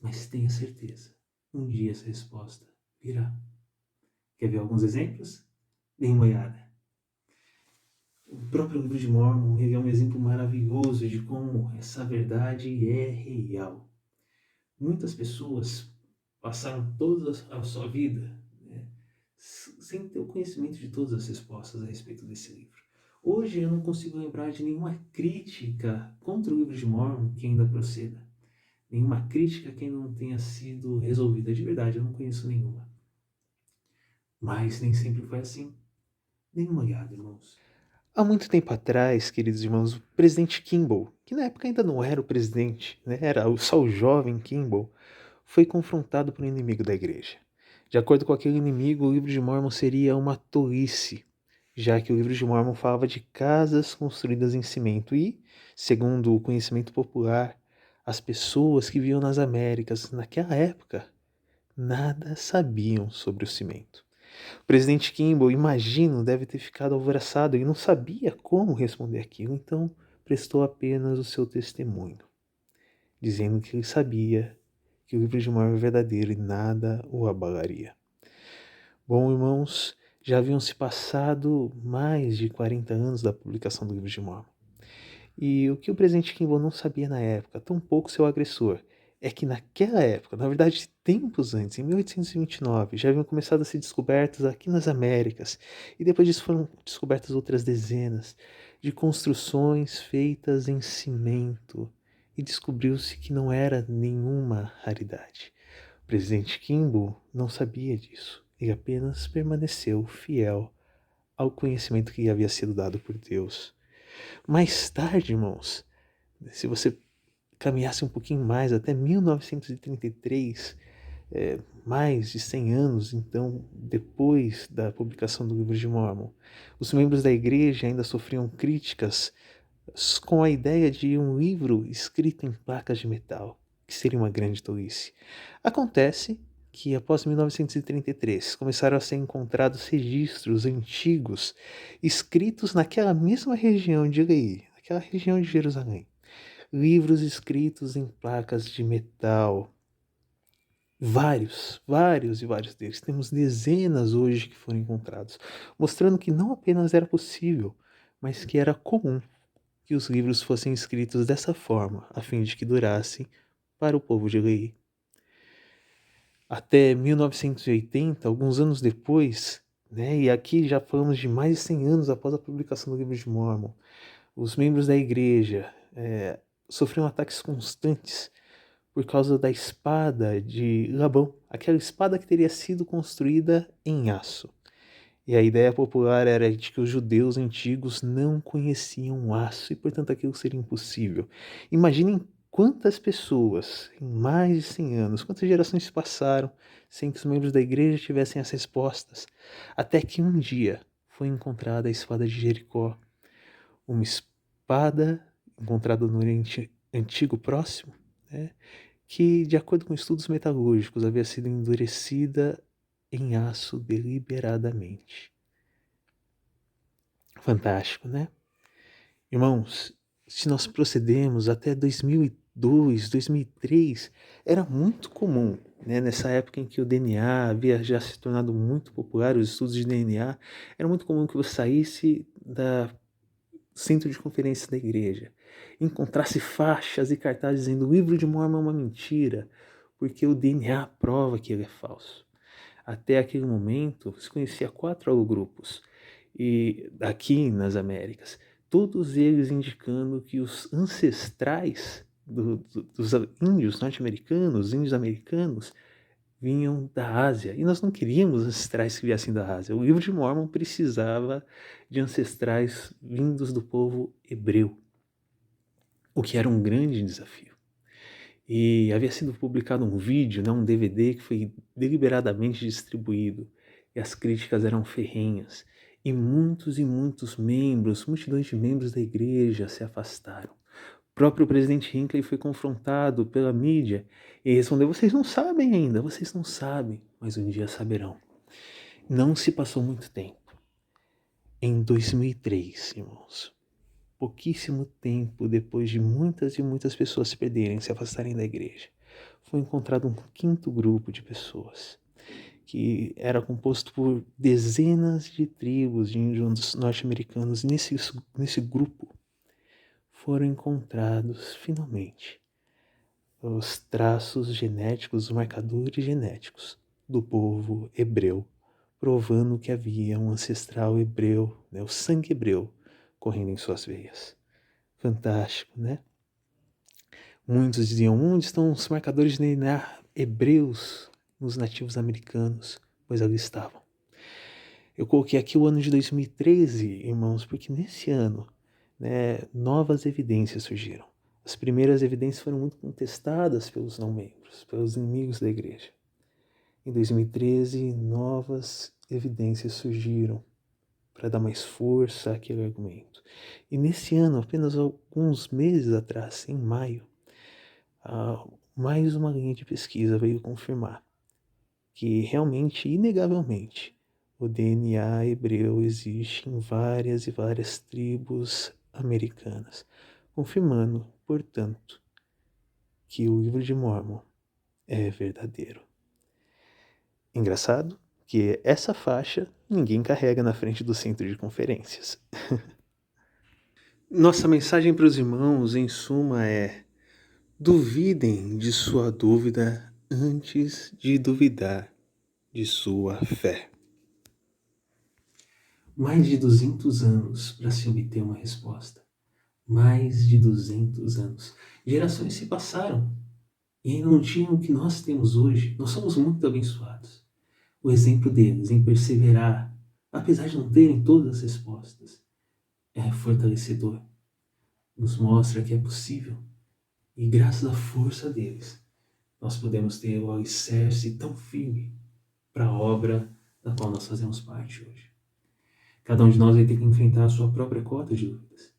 Mas tenha certeza, um dia essa resposta virá. Quer ver alguns exemplos? Dê uma olhada. O próprio livro de Mórmon é um exemplo maravilhoso de como essa verdade é real. Muitas pessoas passaram toda a sua vida, né, sem ter o conhecimento de todas as respostas a respeito desse livro. Hoje eu não consigo lembrar de nenhuma crítica contra o livro de Mórmon que ainda proceda. Nenhuma crítica que ainda não tenha sido resolvida. De verdade, eu não conheço nenhuma. Mas nem sempre foi assim. Dê uma olhada, irmãos. Há muito tempo atrás, queridos irmãos, o presidente Kimball, que na época ainda não era o presidente, né, era só o jovem Kimball, foi confrontado por um inimigo da igreja. De acordo com aquele inimigo, o livro de Mórmon seria uma tolice, já que o livro de Mórmon falava de casas construídas em cimento e, segundo o conhecimento popular, as pessoas que viviam nas Américas naquela época nada sabiam sobre o cimento. O presidente Kimball, imagino, deve ter ficado alvoroçado e não sabia como responder aquilo, então prestou apenas o seu testemunho, dizendo que ele sabia que o livro de Mórmon é verdadeiro e nada o abalaria. Bom, irmãos, já haviam se passado mais de 40 anos da publicação do livro de Mórmon. E o que o presidente Kimball não sabia na época, tampouco seu agressor, é que naquela época, na verdade tempos antes, em 1829, já haviam começado a ser descobertas aqui nas Américas, e depois disso foram descobertas outras dezenas de construções feitas em cimento, e descobriu-se que não era nenhuma raridade. O presidente Kimball não sabia disso, ele apenas permaneceu fiel ao conhecimento que lhe havia sido dado por Deus. Mais tarde, irmãos, se você caminhasse um pouquinho mais, até 1933, mais de 100 anos, então, depois da publicação do livro de Mórmon, os membros da igreja ainda sofriam críticas com a ideia de um livro escrito em placas de metal, que seria uma grande tolice. Acontece que, após 1933, começaram a ser encontrados registros antigos escritos naquela mesma região de Lehi, naquela região de Jerusalém. Livros escritos em placas de metal. Vários deles. Temos dezenas hoje que foram encontrados, mostrando que não apenas era possível, mas que era comum que os livros fossem escritos dessa forma, a fim de que durassem para o povo de Lehi. Até 1980, alguns anos depois, né, e aqui já falamos de mais de 100 anos após a publicação do livro de Mórmon, os membros da igreja sofriam ataques constantes por causa da espada de Labão, aquela espada que teria sido construída em aço. E a ideia popular era de que os judeus antigos não conheciam aço e, portanto, aquilo seria impossível. Imaginem quantas pessoas, em mais de 100 anos, quantas gerações se passaram sem que os membros da igreja tivessem as respostas, até que um dia foi encontrada a espada de Jericó, uma espada encontrada no Oriente Antigo Próximo, né, que, de acordo com estudos metalúrgicos, havia sido endurecida em aço deliberadamente. Fantástico, né? Irmãos, se nós procedemos até 2002, 2003, era muito comum, né, nessa época em que o DNA havia já se tornado muito popular, os estudos de DNA, era muito comum que você saísse da centro de conferência da igreja, encontrasse faixas e cartazes dizendo: o livro de Mórmon é uma mentira, porque o DNA prova que ele é falso. Até aquele momento, se conhecia 4 hologrupos, e aqui nas Américas, todos eles indicando que os ancestrais dos índios norte-americanos, índios americanos, vinham da Ásia. E nós não queríamos ancestrais que viessem da Ásia. O livro de Mórmon precisava de ancestrais vindos do povo hebreu, o que era um grande desafio. E havia sido publicado um vídeo, né, um DVD que foi deliberadamente distribuído. E as críticas eram ferrenhas. E muitos membros, multidões de membros da igreja se afastaram. O próprio presidente Hinckley foi confrontado pela mídia e respondeu: vocês não sabem ainda, vocês não sabem, mas um dia saberão. Não se passou muito tempo. Em 2003, irmãos, pouquíssimo tempo depois de muitas e muitas pessoas se perderem, se afastarem da igreja, foi encontrado um quinto grupo de pessoas, que era composto por dezenas de tribos de índios norte-americanos. E nesse grupo foram encontrados, finalmente, os traços genéticos, os marcadores genéticos do povo hebreu, provando que havia um ancestral hebreu, né, o sangue hebreu, correndo em suas veias. Fantástico, né? Muitos diziam: onde estão os marcadores de DNA hebreus nos nativos americanos? Pois ali estavam. Eu coloquei aqui o ano de 2013, irmãos, porque nesse ano, né, novas evidências surgiram. As primeiras evidências foram muito contestadas pelos não-membros, pelos inimigos da igreja. Em 2013, novas evidências surgiram para dar mais força àquele argumento. E nesse ano, apenas alguns meses atrás, em maio, mais uma linha de pesquisa veio confirmar que realmente, inegavelmente, o DNA hebreu existe em várias e várias tribos americanas, confirmando, portanto, que o livro de Mórmon é verdadeiro. Engraçado que essa faixa ninguém carrega na frente do centro de conferências. Nossa mensagem para os irmãos, em suma, é: duvidem de sua dúvida antes de duvidar de sua fé. Mais de 200 anos para se obter uma resposta. Mais de 200 anos. Gerações se passaram e ainda não tinham o que nós temos hoje. Nós somos muito abençoados. O exemplo deles em perseverar, apesar de não terem todas as respostas, é fortalecedor. Nos mostra que é possível. E graças à força deles, nós podemos ter o alicerce tão firme para a obra da qual nós fazemos parte hoje. Cada um de nós vai ter que enfrentar a sua própria cota de dúvidas.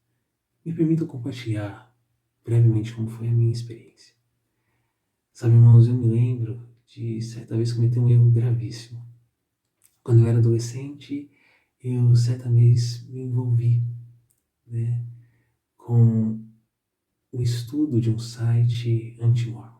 Me permita compartilhar brevemente como foi a minha experiência. Sabe, irmãos, eu me lembro de certa vez cometer um erro gravíssimo. Quando eu era adolescente, eu certa vez me envolvi, né, com o estudo de um site anti-Mórmon.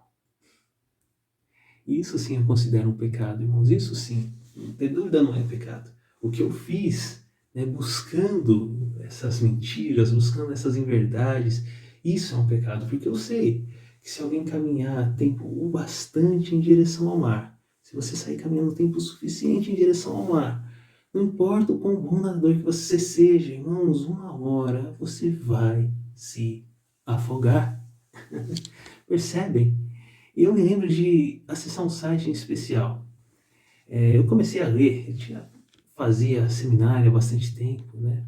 Isso sim eu considero um pecado, irmãos. Isso sim, não ter dúvida, não é pecado. O que eu fiz, né, buscando essas mentiras, buscando essas inverdades, isso é um pecado, porque eu sei que se alguém caminhar tempo o bastante em direção ao mar, se você sair caminhando tempo suficiente em direção ao mar, não importa o quão bom nadador que você seja, irmãos, uma hora você vai se afogar. Percebem? E eu me lembro de acessar um site em especial. Eu comecei a ler, fazia seminário há bastante tempo, né?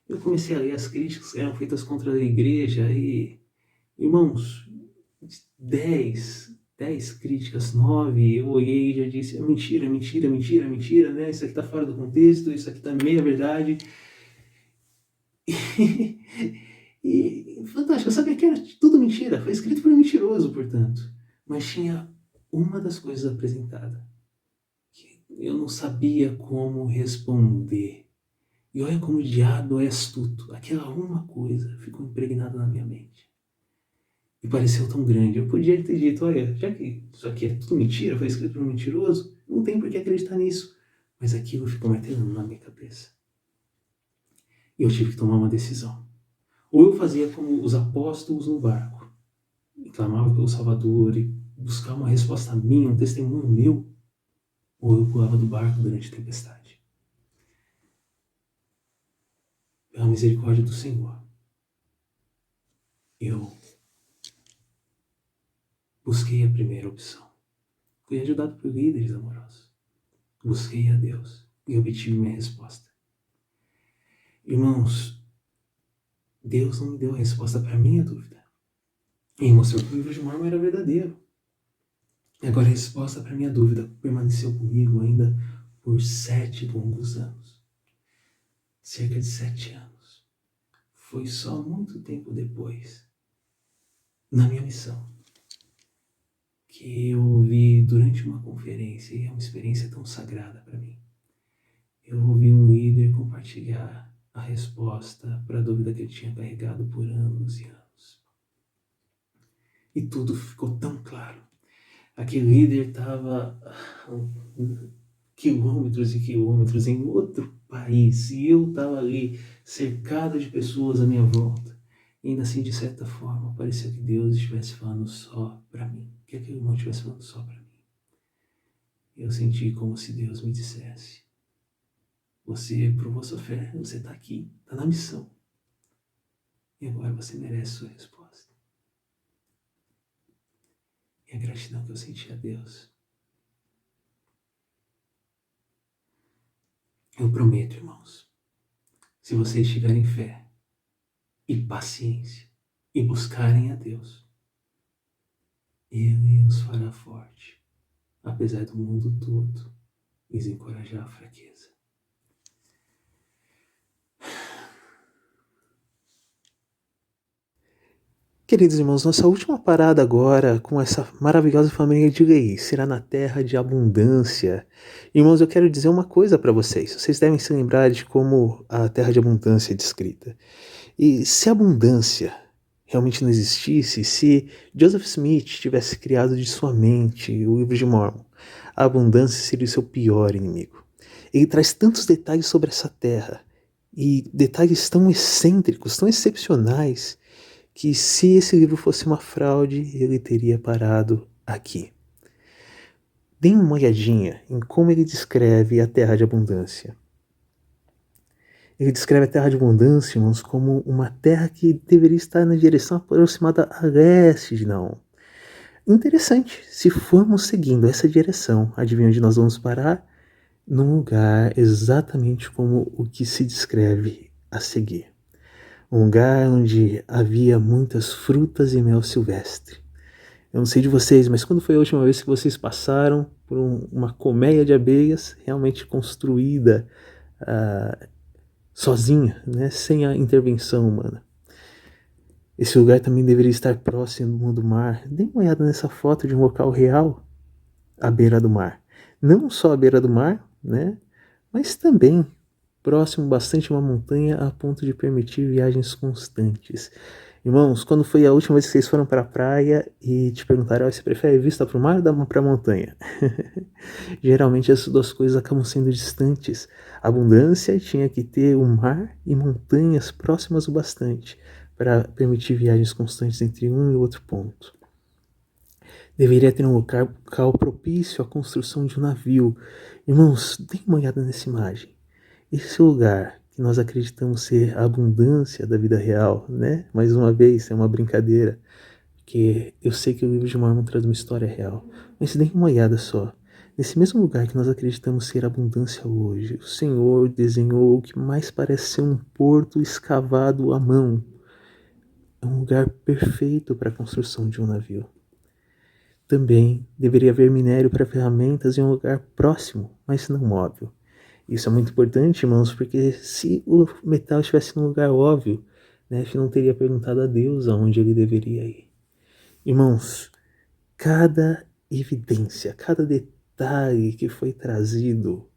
Eu comecei a ler as críticas que eram feitas contra a igreja e, irmãos, 10 críticas, 9, eu olhei e já disse: é mentira, né? Isso aqui tá fora do contexto, isso aqui tá meia verdade. E fantástico, eu sabia que era tudo mentira, foi escrito por um mentiroso, portanto. Mas tinha uma das coisas apresentada que eu não sabia como responder. E olha como o diabo é astuto. Aquela uma coisa ficou impregnada na minha mente. E pareceu tão grande. Eu podia ter dito: olha, já que isso aqui é tudo mentira, foi escrito por um mentiroso, não tem por que acreditar nisso. Mas aquilo ficou martelando na minha cabeça. E eu tive que tomar uma decisão. Ou eu fazia como os apóstolos no barco, e clamava pelo Salvador, e buscar uma resposta minha, um testemunho meu, ou eu pulava do barco durante a tempestade. Pela misericórdia do Senhor, eu busquei a primeira opção. Fui ajudado por líderes amorosos. Busquei a Deus e obtive minha resposta. Irmãos, Deus não me deu a resposta para a minha dúvida. E mostrou que o livro de Mórmon era verdadeiro. E agora a resposta para minha dúvida permaneceu comigo ainda por 7 longos anos. Cerca de 7 anos. Foi só muito tempo depois, na minha missão, que eu ouvi durante uma conferência, e é uma experiência tão sagrada para mim. Eu ouvi um líder compartilhar a resposta para a dúvida que eu tinha carregado por anos e anos. E tudo ficou tão claro. Aquele líder estava quilômetros e quilômetros em outro país, e eu estava ali cercado de pessoas à minha volta. E ainda assim, de certa forma, parecia que Deus estivesse falando só para mim, que aquele irmão estivesse falando só para mim. Eu senti como se Deus me dissesse: você provou sua fé, você está aqui, está na missão, e agora você merece sua resposta. E a gratidão que eu senti a Deus. Eu prometo, irmãos, se vocês tiverem fé e paciência e buscarem a Deus, Ele os fará forte, apesar do mundo todo lhes encorajar a fraqueza. Queridos irmãos, nossa última parada agora com essa maravilhosa família de leis será na terra de abundância. Irmãos, eu quero dizer uma coisa para vocês. Vocês devem se lembrar de como a terra de abundância é descrita. E se a abundância realmente não existisse, se Joseph Smith tivesse criado de sua mente o livro de Mórmon, a abundância seria o seu pior inimigo. Ele traz tantos detalhes sobre essa terra, e detalhes tão excêntricos, tão excepcionais, que se esse livro fosse uma fraude, ele teria parado aqui. Deem uma olhadinha em como ele descreve a terra de abundância. Ele descreve a terra de abundância, irmãos, como uma terra que deveria estar na direção aproximada a leste de Naom. Interessante, se formos seguindo essa direção, adivinha onde nós vamos parar? Num lugar exatamente como o que se descreve a seguir. Um lugar onde havia muitas frutas e mel silvestre. Eu não sei de vocês, mas quando foi a última vez que vocês passaram por uma colmeia de abelhas realmente construída sozinha, né, sem a intervenção humana? Esse lugar também deveria estar próximo do mar. Dê uma olhada nessa foto de um local real à beira do mar. Não só à beira do mar, né, mas também próximo bastante a uma montanha a ponto de permitir viagens constantes. Irmãos, quando foi a última vez que vocês foram para a praia e te perguntaram: você prefere vista para o mar ou para a montanha? Geralmente essas duas coisas acabam sendo distantes. A abundância tinha que ter o mar e montanhas próximas o bastante para permitir viagens constantes entre um e outro ponto. Deveria ter um local propício à construção de um navio. Irmãos, deem uma olhada nessa imagem. Esse lugar que nós acreditamos ser a abundância da vida real, né? Mais uma vez, é uma brincadeira, porque eu sei que o livro de Mórmon traz uma história real. Mas deem uma olhada só. Nesse mesmo lugar que nós acreditamos ser a abundância hoje, o Senhor desenhou o que mais parece ser um porto escavado à mão. É um lugar perfeito para a construção de um navio. Também deveria haver minério para ferramentas em um lugar próximo, mas não móvel. Isso é muito importante, irmãos, porque se o metal estivesse num lugar óbvio, Nefe não teria perguntado a Deus aonde ele deveria ir. Irmãos, cada evidência, cada detalhe que foi trazido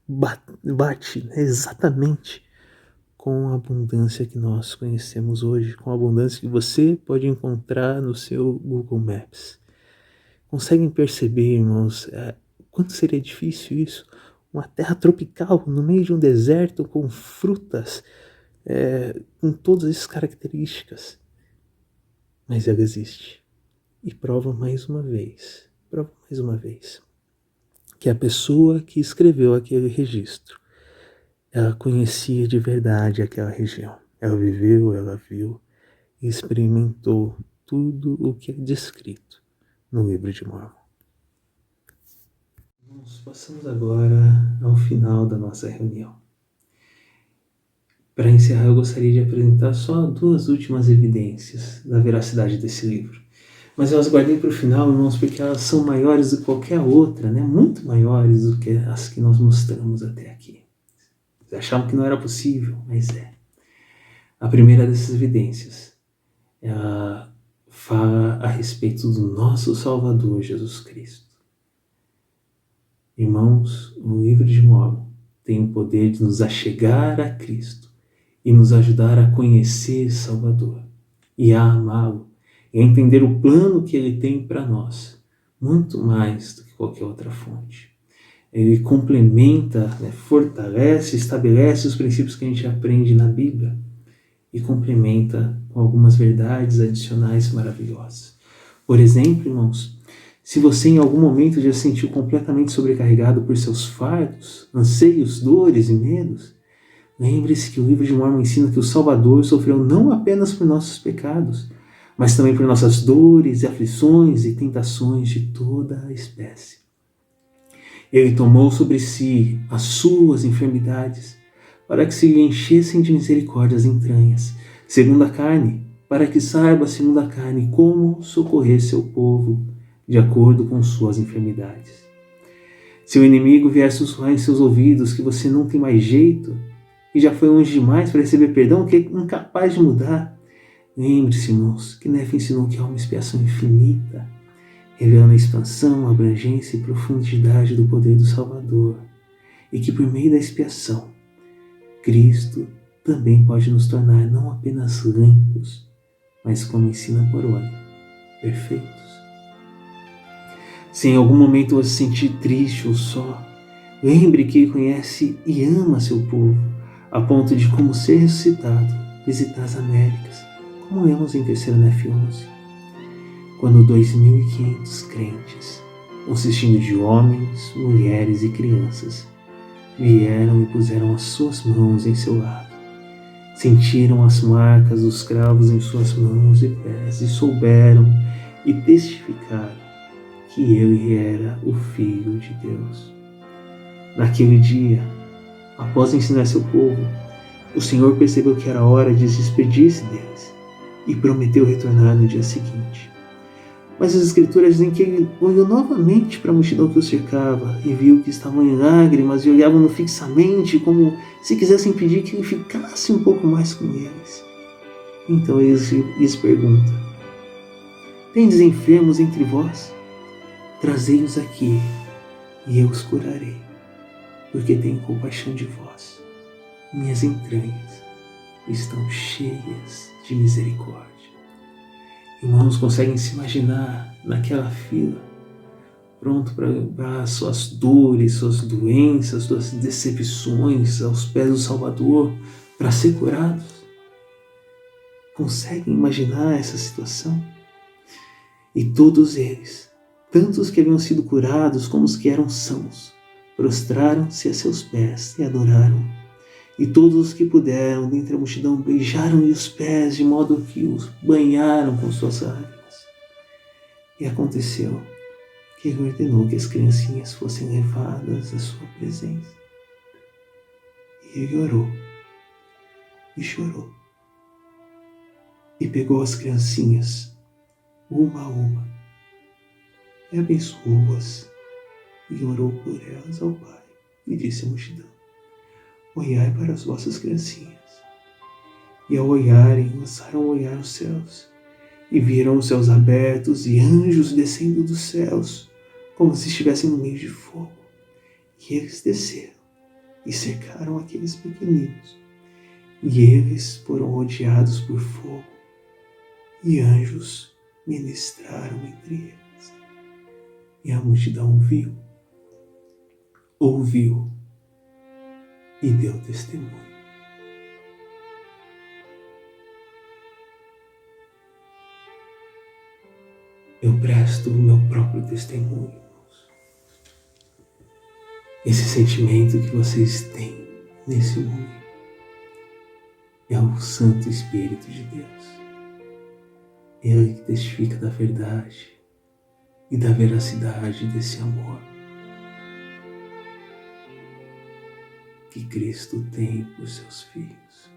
bate exatamente com a abundância que nós conhecemos hoje, com a abundância que você pode encontrar no seu Google Maps. Conseguem perceber, irmãos, quanto seria difícil isso? Uma terra tropical no meio de um deserto com frutas, com todas essas características. Mas ela existe. E prova mais uma vez, que a pessoa que escreveu aquele registro, ela conhecia de verdade aquela região. Ela viveu, ela viu e experimentou tudo o que é descrito no livro de Mórmon. Nós passamos agora ao final da nossa reunião. Para encerrar, eu gostaria de apresentar só 2 últimas evidências da veracidade desse livro. Mas eu as guardei para o final, irmãos, porque elas são maiores do que qualquer outra, né? Muito maiores do que as que nós mostramos até aqui. Vocês achavam que não era possível, mas é. A primeira dessas evidências, ela fala a respeito do nosso Salvador Jesus Cristo. Irmãos, o livro de Mórmon tem o poder de nos achegar a Cristo e nos ajudar a conhecer Salvador e a amá-lo e a entender o plano que Ele tem para nós, muito mais do que qualquer outra fonte. Ele complementa, fortalece, estabelece os princípios que a gente aprende na Bíblia e complementa com algumas verdades adicionais maravilhosas. Por exemplo, irmãos, se você em algum momento já se sentiu completamente sobrecarregado por seus fardos, anseios, dores e medos, lembre-se que o livro de Mórmon ensina que o Salvador sofreu não apenas por nossos pecados, mas também por nossas dores e aflições e tentações de toda a espécie. Ele tomou sobre si as suas enfermidades, para que se lhe enchessem de misericórdia as entranhas, segundo a carne, para que saiba, segundo a carne, como socorrer seu povo, de acordo com suas enfermidades. Se o inimigo vier sussurrar em seus ouvidos que você não tem mais jeito, e já foi longe demais para receber perdão, que é incapaz de mudar, lembre-se, irmãos, que Nefe ensinou que há uma expiação infinita, revelando a expansão, abrangência e profundidade do poder do Salvador, e que por meio da expiação, Cristo também pode nos tornar não apenas limpos, mas, como ensina Moroni, perfeitos. Se em algum momento você se sentir triste ou só, lembre que Ele conhece e ama seu povo, a ponto de, como ser ressuscitado, visitar as Américas, como lemos em 3 Nefe 11, quando 2.500 crentes, consistindo de homens, mulheres e crianças, vieram e puseram as suas mãos em seu lado, sentiram as marcas dos cravos em suas mãos e pés e souberam e testificaram que Ele era o Filho de Deus. Naquele dia, após ensinar seu povo, o Senhor percebeu que era hora de se despedir-se deles e prometeu retornar no dia seguinte. Mas as Escrituras dizem que ele olhou novamente para a multidão que o cercava e viu que estavam em lágrimas e olhavam-no fixamente, como se quisessem pedir que ele ficasse um pouco mais com eles. Então ele lhes pergunta: tendes enfermos entre vós? Trazei-os aqui e eu os curarei, porque tenho compaixão de vós. Minhas entranhas estão cheias de misericórdia. Irmãos, conseguem se imaginar naquela fila, pronto para levar suas dores, suas doenças, suas decepções aos pés do Salvador para ser curados? Conseguem imaginar essa situação? E todos eles, tanto os que haviam sido curados como os que eram sãos, prostraram-se a seus pés e adoraram. E todos os que puderam, dentre a multidão, beijaram-lhe os pés, de modo que os banharam com suas lágrimas. E aconteceu que ele ordenou que as criancinhas fossem levadas à sua presença. E ele orou e chorou. E pegou as criancinhas, uma a uma, e abençoou-as, e orou por elas ao Pai, e disse à multidão: olhai para as vossas criancinhas. E ao olharem, lançaram o olhar aos céus, e viram os céus abertos e anjos descendo dos céus, como se estivessem no meio de fogo. E eles desceram e cercaram aqueles pequeninos, e eles foram rodeados por fogo, e anjos ministraram entre eles. E a multidão viu, ouviu e deu testemunho. Eu presto o meu próprio testemunho, irmãos. Esse sentimento que vocês têm nesse momento é o Santo Espírito de Deus. Ele que testifica da verdade e da veracidade desse amor que Cristo tem por seus filhos.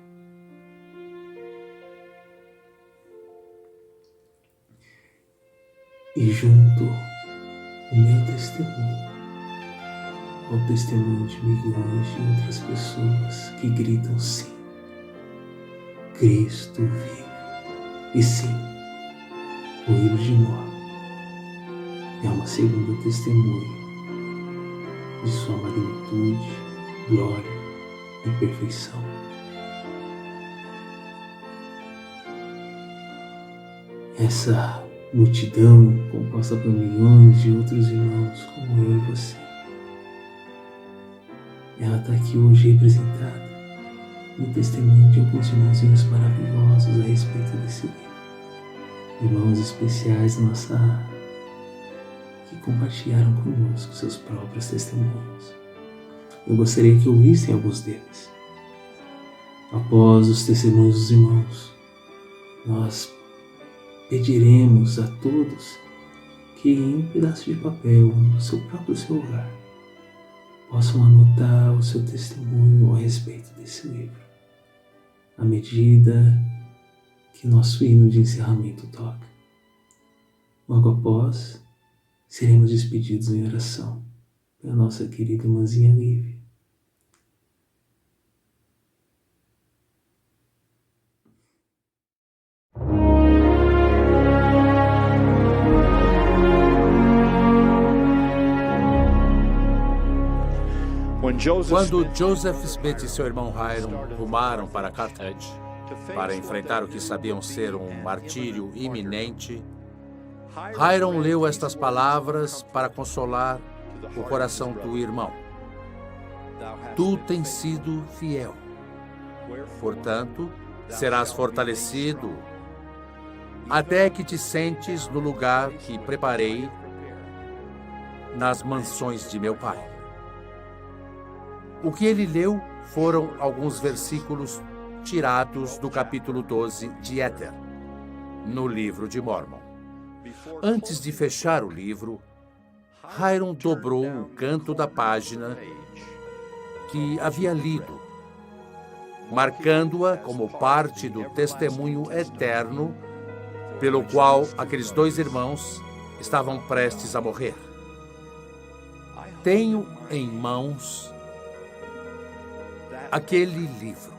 e junto o meu testemunho ao testemunho de milhões de outras pessoas que gritam sim, Cristo vive. E sim, o livro de Mórmon é uma segunda testemunha de sua magnitude, glória e perfeição. Essa multidão composta por milhões de outros irmãos como eu e você, ela está aqui hoje representada no testemunho de alguns irmãozinhos maravilhosos a respeito desse livro. Irmãos especiais da nossa área, que compartilharam conosco seus próprios testemunhos. Eu gostaria que ouvissem alguns deles. Após os testemunhos dos irmãos, nós pediremos a todos que em um pedaço de papel no seu próprio celular possam anotar o seu testemunho a respeito desse livro, à medida que nosso hino de encerramento toca. Logo após, seremos despedidos em oração pela nossa querida irmãzinha Lívia. Quando Joseph Smith e seu irmão Hiram rumaram para Carthage para enfrentar o que sabiam ser um martírio iminente, Hiram leu estas palavras para consolar o coração do irmão. Tu tens sido fiel. Portanto, serás fortalecido até que te sentes no lugar que preparei nas mansões de meu pai. O que ele leu foram alguns versículos tirados do capítulo 12 de Éter, no livro de Mórmon. Antes de fechar o livro, Hiram dobrou o canto da página que havia lido, marcando-a como parte do testemunho eterno pelo qual aqueles dois irmãos estavam prestes a morrer. Tenho em mãos aquele livro,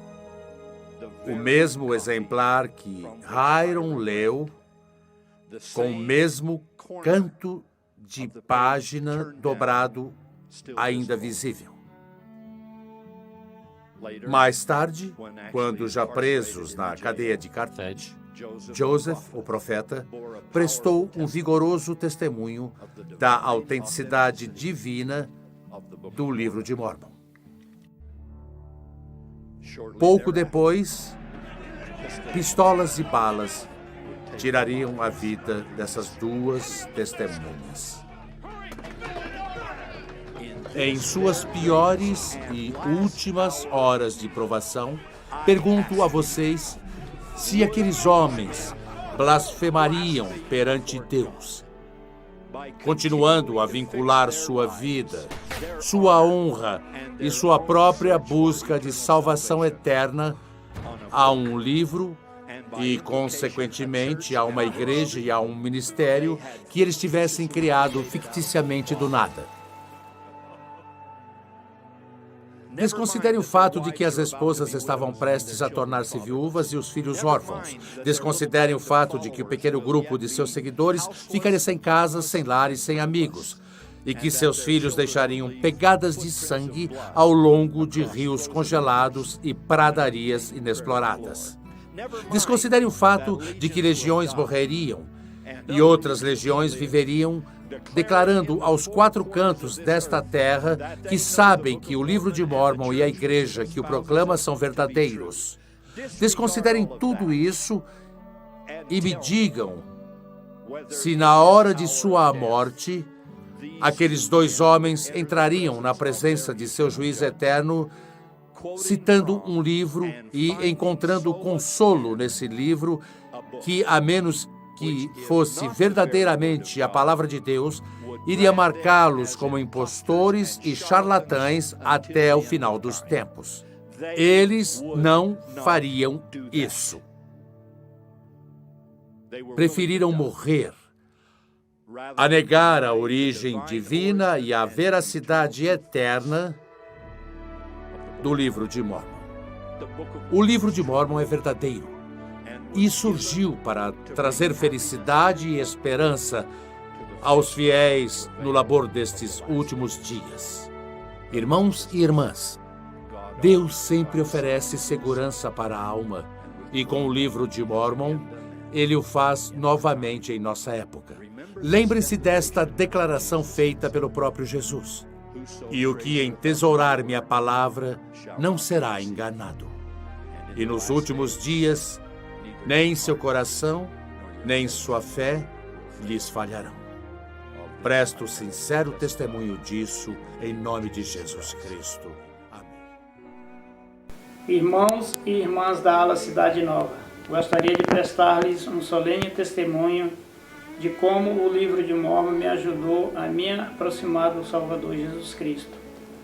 o mesmo exemplar que Hiram leu, com o mesmo canto de página dobrado ainda visível. Mais tarde, quando já presos na cadeia de Carthage, Joseph, o profeta, prestou um vigoroso testemunho da autenticidade divina do livro de Mórmon. Pouco depois, pistolas e balas tirariam a vida dessas duas testemunhas. Em suas piores e últimas horas de provação, pergunto a vocês se aqueles homens blasfemariam perante Deus, continuando a vincular sua vida, sua honra e sua própria busca de salvação eterna a um livro e, consequentemente, a uma igreja e a um ministério que eles tivessem criado ficticiamente do nada. Desconsiderem o fato de que as esposas estavam prestes a tornar-se viúvas e os filhos órfãos. Desconsiderem o fato de que o pequeno grupo de seus seguidores ficaria sem casa, sem lar e sem amigos, e que seus filhos deixariam pegadas de sangue ao longo de rios congelados e pradarias inexploradas. Desconsiderem o fato de que legiões morreriam e outras legiões viveriam, declarando aos quatro cantos desta terra que sabem que o livro de Mórmon e a igreja que o proclama são verdadeiros. Desconsiderem tudo isso e me digam se na hora de sua morte aqueles dois homens entrariam na presença de seu juiz eterno, citando um livro e encontrando consolo nesse livro que, a menos que fosse verdadeiramente a palavra de Deus, iria marcá-los como impostores e charlatães até o final dos tempos. Eles não fariam isso. Preferiram morrer a negar a origem divina e a veracidade eterna do Livro de Mórmon. O Livro de Mórmon é verdadeiro e surgiu para trazer felicidade e esperança aos fiéis no labor destes últimos dias. Irmãos e irmãs, Deus sempre oferece segurança para a alma e com o Livro de Mórmon, Ele o faz novamente em nossa época. Lembre-se desta declaração feita pelo próprio Jesus. E o que entesourar minha palavra não será enganado. E nos últimos dias, nem seu coração, nem sua fé lhes falharão. Presto sincero testemunho disso em nome de Jesus Cristo. Amém. Irmãos e irmãs da ala Cidade Nova, gostaria de prestar-lhes um solene testemunho de como o Livro de Mórmon me ajudou a me aproximar do Salvador Jesus Cristo.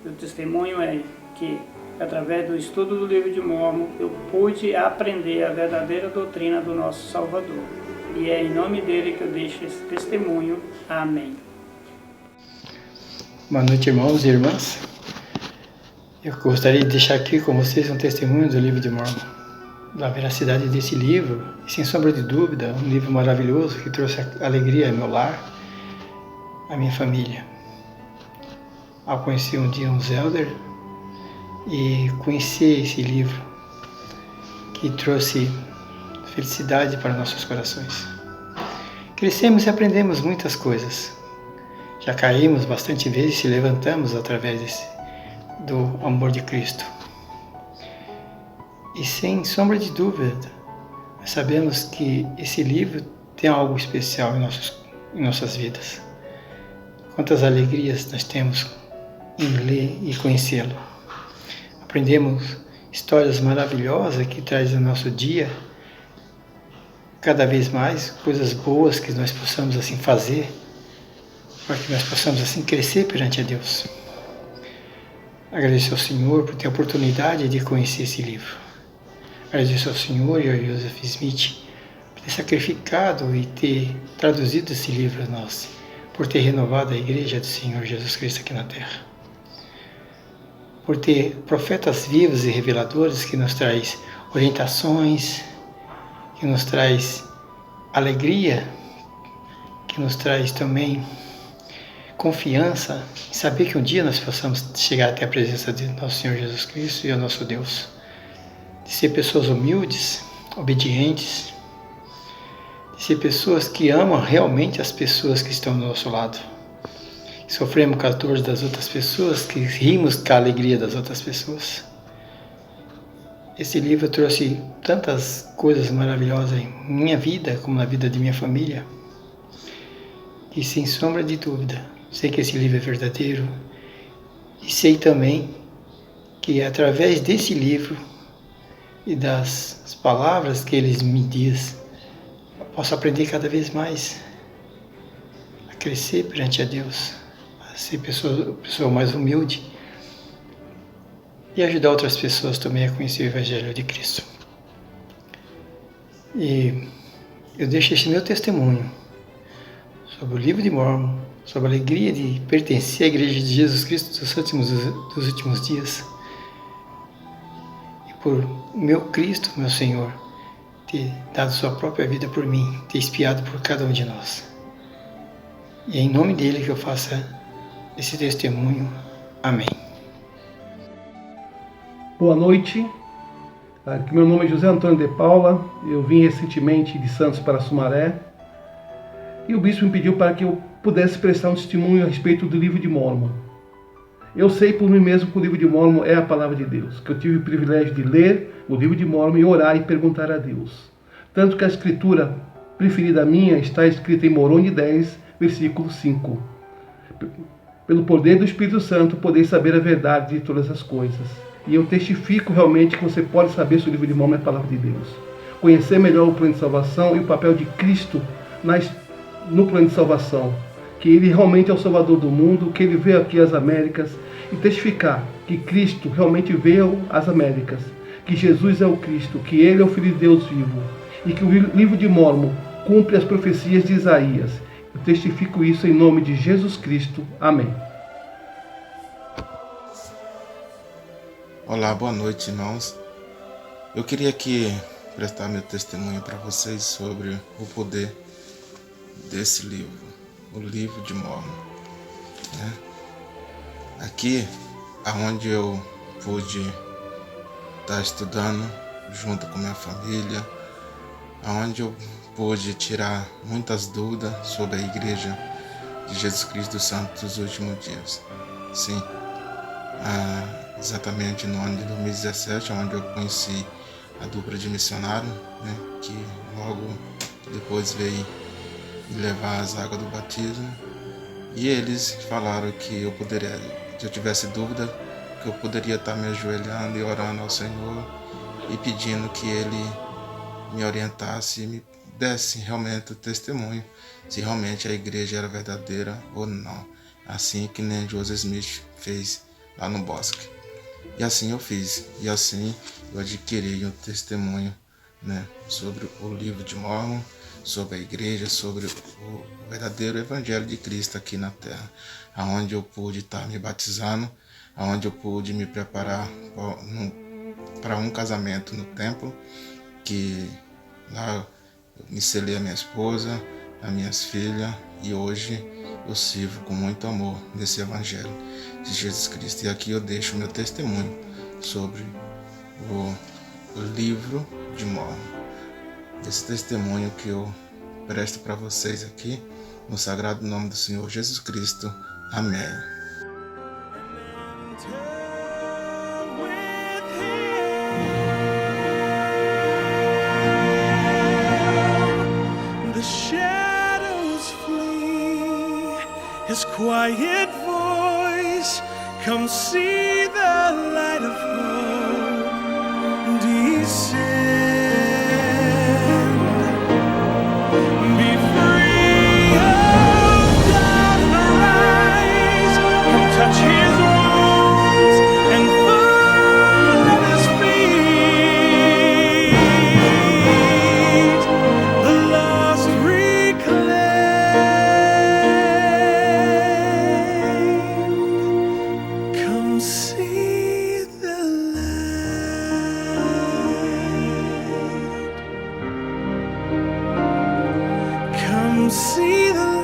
O testemunho é que, através do estudo do Livro de Mórmon, eu pude aprender a verdadeira doutrina do nosso Salvador. E é em nome dele que eu deixo esse testemunho. Amém. Boa noite, irmãos e irmãs. Eu gostaria de deixar aqui com vocês um testemunho do Livro de Mórmon, da veracidade desse livro, e sem sombra de dúvida, um livro maravilhoso que trouxe alegria ao meu lar, à minha família. Ao conhecer um dia um Zelder e conhecer esse livro que trouxe felicidade para nossos corações. Crescemos e aprendemos muitas coisas. Já caímos bastante vezes e se levantamos através do amor de Cristo. E sem sombra de dúvida, nós sabemos que esse livro tem algo especial em nossas vidas. Quantas alegrias nós temos em ler e conhecê-lo. Aprendemos histórias maravilhosas que trazem ao nosso dia, cada vez mais, coisas boas que nós possamos assim fazer, para que nós possamos assim crescer perante a Deus. Agradeço ao Senhor por ter a oportunidade de conhecer esse livro. Agradeço ao Senhor e ao Joseph Smith por ter sacrificado e ter traduzido esse livro a nós, por ter renovado a Igreja do Senhor Jesus Cristo aqui na Terra, por ter profetas vivos e reveladores que nos traz orientações, que nos traz alegria, que nos traz também confiança em saber que um dia nós possamos chegar até a presença de nosso Senhor Jesus Cristo e ao nosso Deus. De ser pessoas humildes, obedientes, de ser pessoas que amam realmente as pessoas que estão do nosso lado. Que sofremos com as dores das outras pessoas, que rimos com a alegria das outras pessoas. Esse livro trouxe tantas coisas maravilhosas em minha vida, como na vida de minha família. E sem sombra de dúvida, sei que esse livro é verdadeiro. E sei também que através desse livro e das palavras que eles me diz, eu posso aprender cada vez mais a crescer perante a Deus, a ser pessoa mais humilde e ajudar outras pessoas também a conhecer o Evangelho de Cristo. E eu deixo este meu testemunho sobre o Livro de Mórmon, sobre a alegria de pertencer à Igreja de Jesus Cristo dos últimos dias, e por meu Cristo, meu Senhor, ter dado sua própria vida por mim, ter expiado por cada um de nós. E é em nome dele que eu faça esse testemunho. Amém. Boa noite, meu nome é José Antônio de Paula, eu vim recentemente de Santos para Sumaré e o bispo me pediu para que eu pudesse prestar um testemunho a respeito do Livro de Mórmon. Eu sei por mim mesmo que o Livro de Mórmon é a palavra de Deus, que eu tive o privilégio de ler o Livro de Mórmon e orar e perguntar a Deus. Tanto que a escritura preferida minha está escrita em Moroni 10, versículo 5. Pelo poder do Espírito Santo, podeis saber a verdade de todas as coisas. E eu testifico realmente que você pode saber se o Livro de Mórmon é a palavra de Deus. Conhecer melhor o plano de salvação e o papel de Cristo no plano de salvação. Que Ele realmente é o Salvador do mundo, que Ele veio aqui às Américas. E testificar que Cristo realmente veio às Américas. Que Jesus é o Cristo, que Ele é o Filho de Deus vivo. E que o Livro de Mórmon cumpre as profecias de Isaías. testifico isso em nome de Jesus Cristo. Amém. Olá, boa noite, irmãos. Eu queria aqui prestar meu testemunho para vocês sobre o poder desse livro, o Livro de Mórmon, né? Aqui, aonde eu pude estar estudando junto com minha família, aonde eu pude tirar muitas dúvidas sobre a Igreja de Jesus Cristo dos Santos dos Últimos Dias. Sim, exatamente no ano de 2017, onde eu conheci a dupla de missionário, né, que logo depois veio me levar às águas do batismo. E eles falaram que eu poderia, se eu tivesse dúvida, que eu poderia estar me ajoelhando e orando ao Senhor e pedindo que Ele me orientasse e me desse realmente o testemunho, se realmente a igreja era verdadeira ou não, assim que nem Joseph Smith fez lá no bosque. E assim eu fiz, e assim eu adquiri um testemunho, né, sobre o Livro de Mórmon, sobre a igreja, sobre o verdadeiro Evangelho de Cristo aqui na Terra, aonde eu pude estar me batizando, aonde eu pude me preparar para um casamento no templo, que lá eu me selei a minha esposa, as minhas filhas, e hoje eu sirvo com muito amor nesse Evangelho de Jesus Cristo. E aqui eu deixo o meu testemunho sobre o Livro de Mórmon. Esse testemunho que eu presto para vocês aqui, no sagrado nome do Senhor Jesus Cristo. Amém. His quiet voice, come see the light of hope descend. Be free, oh God, arise, come touch His wounds and fall at His feet. The lost reclaim. See the light. Come see the light.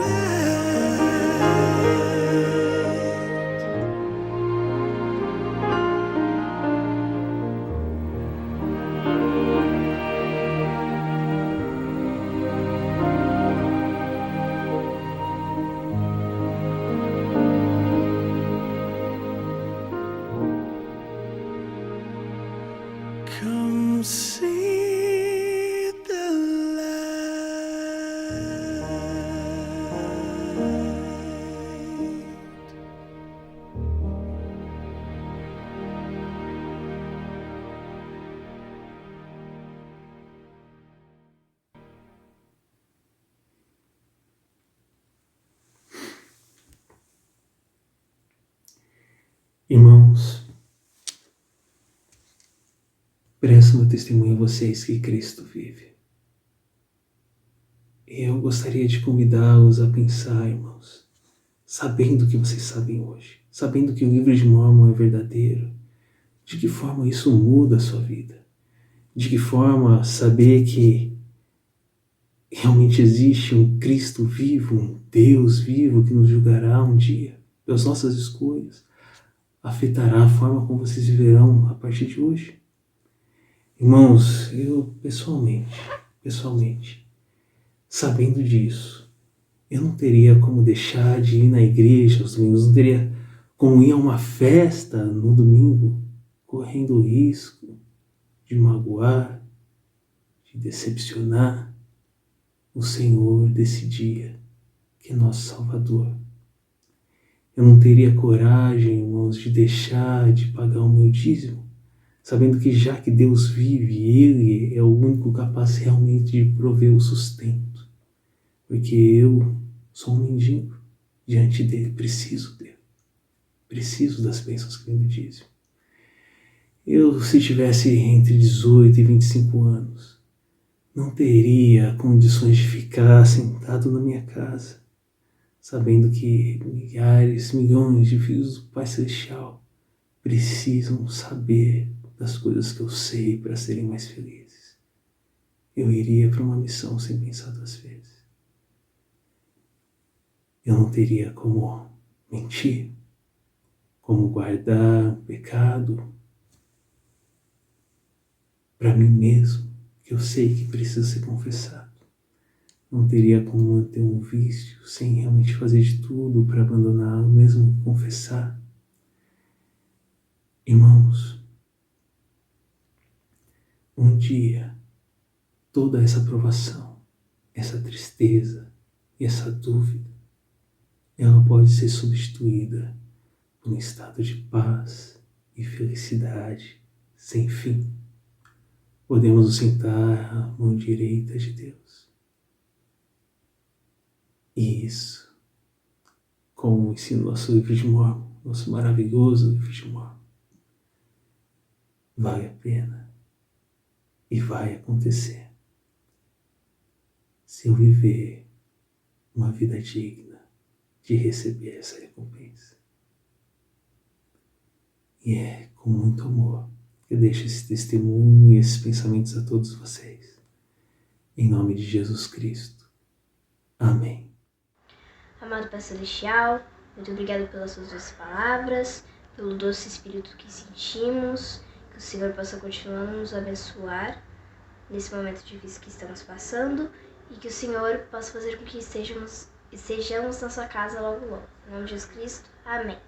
Come see the light. Irmãos, presto meu testemunho a vocês que Cristo vive. Eu gostaria de convidá-los a pensar, irmãos, sabendo o que vocês sabem hoje, sabendo que o Livro de Mórmon é verdadeiro, de que forma isso muda a sua vida, de que forma saber que realmente existe um Cristo vivo, um Deus vivo que nos julgará um dia pelas nossas escolhas, afetará a forma como vocês viverão a partir de hoje. Irmãos, eu pessoalmente, sabendo disso, eu não teria como deixar de ir na igreja aos domingos, não teria como ir a uma festa no domingo, correndo o risco de magoar, de decepcionar o Senhor desse dia, que é nosso Salvador. Eu não teria coragem, irmãos, de deixar de pagar o meu dízimo, sabendo que já que Deus vive, Ele é o único capaz realmente de prover o sustento. Porque eu sou um mendigo diante dele, preciso dele. Preciso das bênçãos que vem do dízimo. Eu, se tivesse entre 18 e 25 anos, não teria condições de ficar sentado na minha casa, sabendo que milhares, milhões de filhos do Pai Celestial precisam saber das coisas que eu sei para serem mais felizes. Eu iria para uma missão sem pensar duas vezes. Eu não teria como mentir, como guardar pecado para mim mesmo, que eu sei que precisa ser confessado. Não teria como manter um vício sem realmente fazer de tudo para abandoná-lo, mesmo confessar. Irmãos, um dia, toda essa provação, essa tristeza e essa dúvida, ela pode ser substituída por um estado de paz e felicidade sem fim. Podemos nos sentar à mão direita de Deus. E isso, como ensina o nosso livro de Mórmon, nosso maravilhoso livro de Mórmon, vale a pena e vai acontecer se eu viver uma vida digna de receber essa recompensa. E é com muito amor que eu deixo esse testemunho e esses pensamentos a todos vocês. Em nome de Jesus Cristo. Amém. Amado Pai Celestial, muito obrigado pelas suas doces palavras, pelo doce espírito que sentimos, que o Senhor possa continuar nos abençoar nesse momento difícil que estamos passando e que o Senhor possa fazer com que estejamos na sua casa logo logo. Em nome de Jesus Cristo, amém.